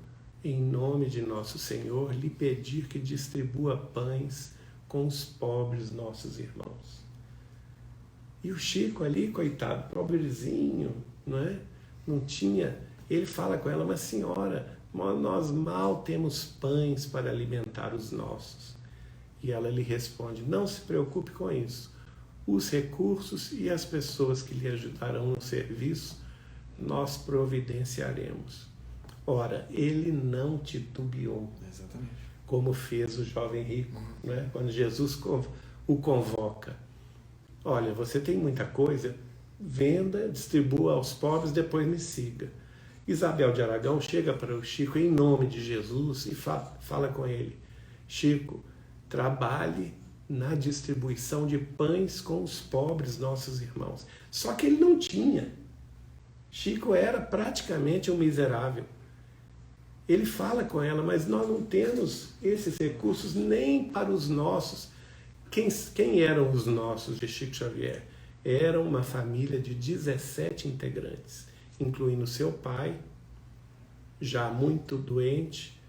em nome de Nosso Senhor lhe pedir que distribua pães com os pobres nossos irmãos. E o Chico ali, coitado, pobrezinho, não é? Não tinha... Ele fala com ela: mas senhora, nós mal temos pães para alimentar os nossos. E ela lhe responde: não se preocupe com isso. Os recursos e as pessoas que lhe ajudarão no serviço, nós providenciaremos. Ora, ele não titubeou. Exatamente. Como fez o jovem rico, né? Quando Jesus o convoca: olha, você tem muita coisa, venda, distribua aos pobres, depois me siga. Isabel de Aragão chega para o Chico em nome de Jesus e fala com ele: Chico, trabalhe na distribuição de pães com os pobres nossos irmãos. Só que ele não tinha. Chico era praticamente um miserável. Ele fala com ela: mas nós não temos esses recursos nem para os nossos. Quem eram os nossos de Chico Xavier? Era uma família de 17 integrantes, incluindo seu pai, já muito doente,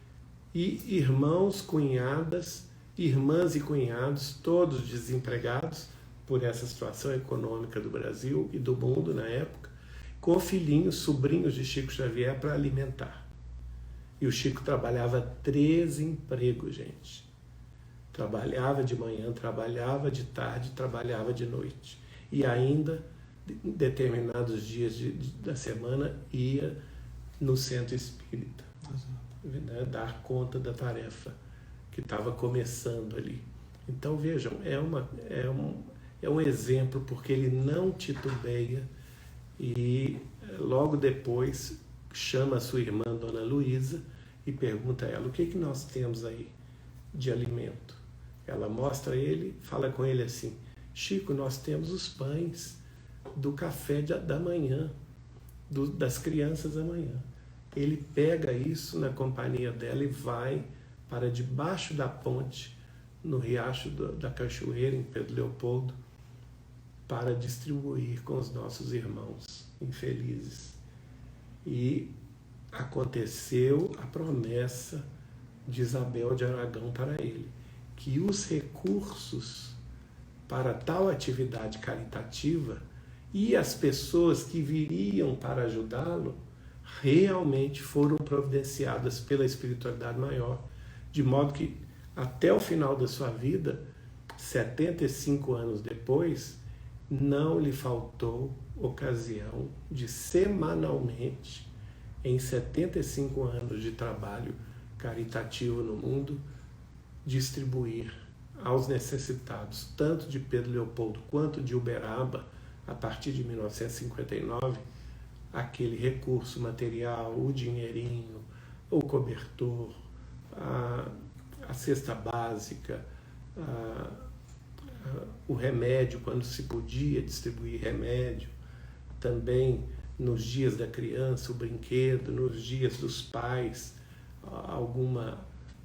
e irmãos, cunhadas, irmãs e cunhados, todos desempregados por essa situação econômica do Brasil e do mundo na época, com filhinhos, sobrinhos de Chico Xavier para alimentar. E o Chico trabalhava 3 empregos, gente. Trabalhava de manhã, trabalhava de tarde, trabalhava de noite. E ainda em determinados dias da semana, ia no centro espírita, né, dar conta da tarefa que estava começando ali. Então vejam, é um exemplo, porque ele não titubeia e logo depois chama a sua irmã, Dona Luísa, e pergunta a ela: o que nós temos aí de alimento? Ela mostra a ele, fala com ele assim: Chico, nós temos os pães do café da manhã, das crianças da manhã. Ele pega isso na companhia dela e vai para debaixo da ponte, no riacho da Cachoeira, em Pedro Leopoldo, para distribuir com os nossos irmãos infelizes. E aconteceu a promessa de Isabel de Aragão para ele, que os recursos para tal atividade caritativa e as pessoas que viriam para ajudá-lo realmente foram providenciadas pela espiritualidade maior, de modo que até o final da sua vida, 75 anos depois, não lhe faltou ocasião de semanalmente, em 75 anos de trabalho caritativo no mundo, distribuir aos necessitados, tanto de Pedro Leopoldo quanto de Uberaba, a partir de 1959, aquele recurso material, o dinheirinho, o cobertor, a cesta básica, o remédio, quando se podia distribuir remédio, também nos dias da criança, o brinquedo, nos dias dos pais,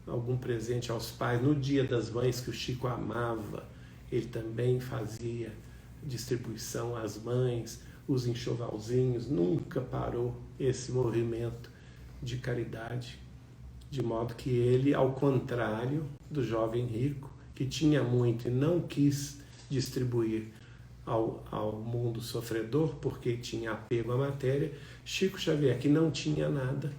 algum presente aos pais, no dia das mães, que o Chico amava, ele também fazia distribuição às mães, os enxovalzinhos, nunca parou esse movimento de caridade, de modo que ele, ao contrário do jovem rico, que tinha muito e não quis distribuir ao mundo sofredor, porque tinha apego à matéria, Chico Xavier, que não tinha nada,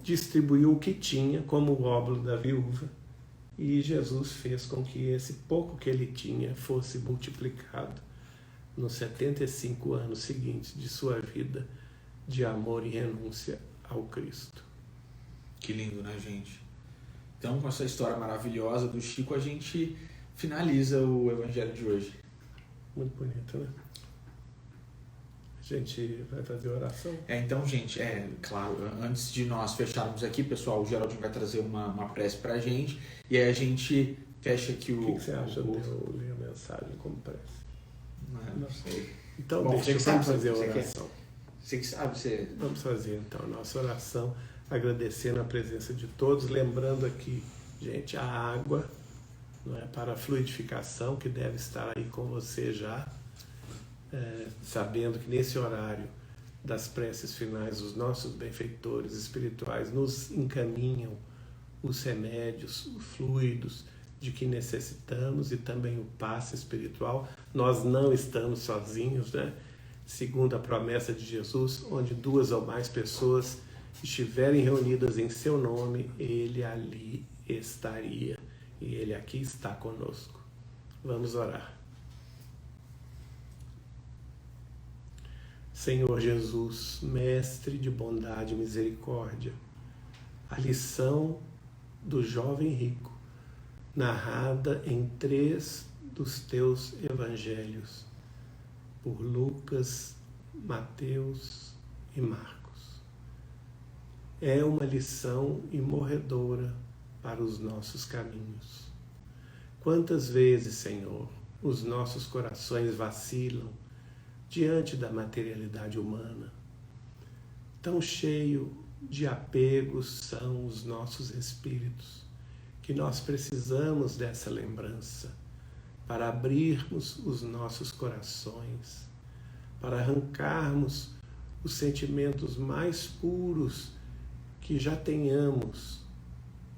distribuiu o que tinha, como o óbolo da viúva, e Jesus fez com que esse pouco que ele tinha fosse multiplicado nos 75 anos seguintes de sua vida de amor e renúncia ao Cristo. Que lindo, né, gente? Então, com essa história maravilhosa do Chico, a gente finaliza o Evangelho de hoje. Muito bonito, né? A gente vai fazer oração? Então, gente, claro, antes de nós fecharmos aqui, pessoal, o Geraldinho vai trazer uma prece pra gente, e aí a gente fecha aqui o... O que você acha de eu ler a mensagem como prece? Não sei. Então, bom, vamos fazer a oração. Você que sabe, você... Vamos fazer, então, a nossa oração, agradecendo a presença de todos, lembrando aqui, gente, a água, não é, para a fluidificação, que deve estar aí com você já, sabendo que nesse horário das preces finais, os nossos benfeitores espirituais nos encaminham os remédios, os fluidos de que necessitamos e também o passe espiritual. Nós não estamos sozinhos, né? Segundo a promessa de Jesus, onde 2 ou mais pessoas estiverem reunidas em seu nome, ele ali estaria. E ele aqui está conosco. Vamos orar. Senhor Jesus, mestre de bondade e misericórdia, a lição do jovem rico, narrada em 3 dos teus evangelhos, por Lucas, Mateus e Marcos, é uma lição imorredora para os nossos caminhos. Quantas vezes, Senhor, os nossos corações vacilam diante da materialidade humana. Tão cheio de apegos são os nossos espíritos, que nós precisamos dessa lembrança para abrirmos os nossos corações, para arrancarmos os sentimentos mais puros que já tenhamos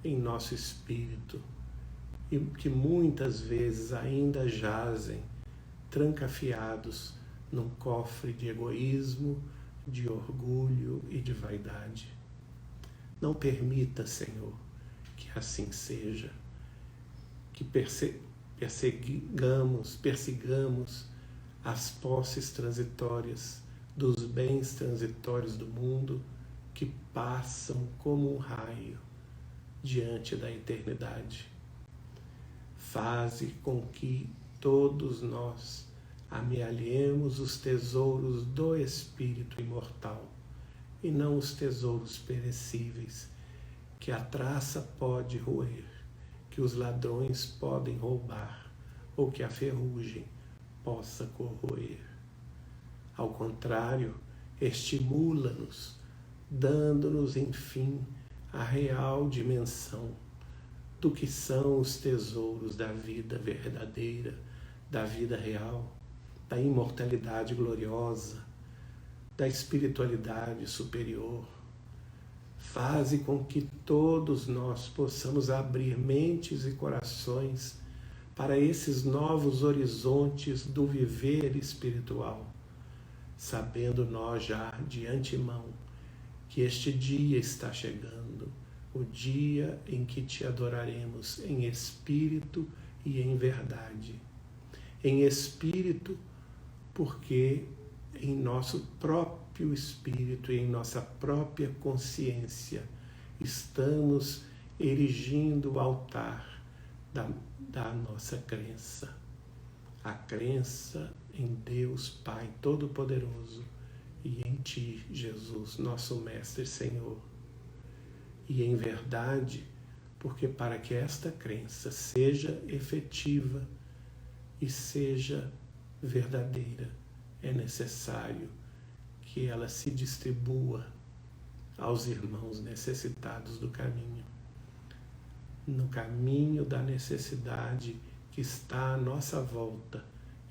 em nosso espírito e que muitas vezes ainda jazem trancafiados num cofre de egoísmo, de orgulho e de vaidade. Não permita, Senhor, que assim seja, que persigamos as posses transitórias dos bens transitórios do mundo que passam como um raio diante da eternidade. Faze com que todos nós amealhemos os tesouros do Espírito imortal e não os tesouros perecíveis que a traça pode roer, que os ladrões podem roubar ou que a ferrugem possa corroer. Ao contrário, estimula-nos, dando-nos, enfim, a real dimensão do que são os tesouros da vida verdadeira, da vida real, da imortalidade gloriosa, da espiritualidade superior. Faze com que todos nós possamos abrir mentes e corações para esses novos horizontes do viver espiritual, sabendo nós já de antemão que este dia está chegando, o dia em que te adoraremos em espírito e em verdade. Em espírito, porque em nosso próprio espírito e em nossa própria consciência estamos erigindo o altar da nossa crença. A crença em Deus Pai Todo-Poderoso e em Ti, Jesus, nosso Mestre e Senhor. E em verdade, porque para que esta crença seja efetiva e seja verdadeira, é necessário que ela se distribua aos irmãos necessitados do caminho. No caminho da necessidade que está à nossa volta,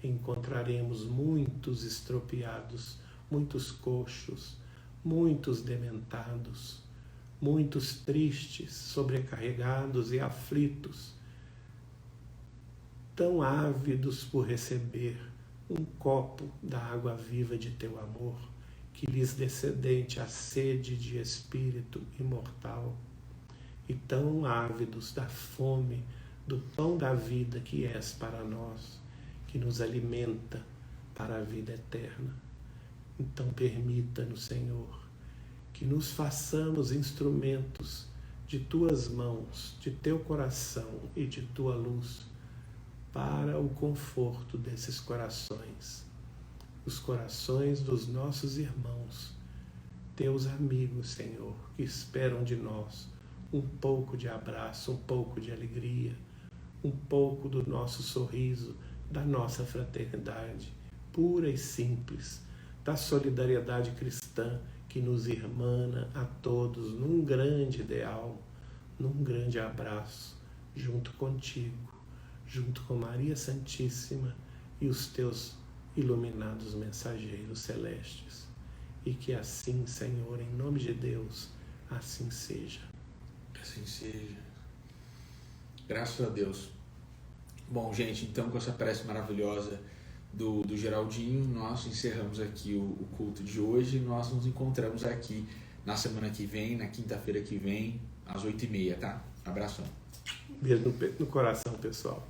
encontraremos muitos estropiados, muitos coxos, muitos dementados, muitos tristes, sobrecarregados e aflitos, tão ávidos por receber um copo da água viva de teu amor, que lhes descendente a sede de espírito imortal, e tão ávidos da fome do pão da vida que és para nós, que nos alimenta para a vida eterna. Então permita-nos, Senhor, que nos façamos instrumentos de tuas mãos, de teu coração e de tua luz, para o conforto desses corações, os corações dos nossos irmãos, teus amigos, Senhor, que esperam de nós um pouco de abraço, um pouco de alegria, um pouco do nosso sorriso, da nossa fraternidade pura e simples, da solidariedade cristã que nos irmana a todos num grande ideal, num grande abraço, junto contigo, junto com Maria Santíssima e os teus iluminados mensageiros celestes. E que assim, Senhor, em nome de Deus, assim seja. Assim seja. Graças a Deus. Bom, gente, então com essa prece maravilhosa do Geraldinho, nós encerramos aqui o culto de hoje. Nós nos encontramos aqui na semana que vem, na quinta-feira que vem, às 8h30, tá? Abração. Beijo no coração, pessoal.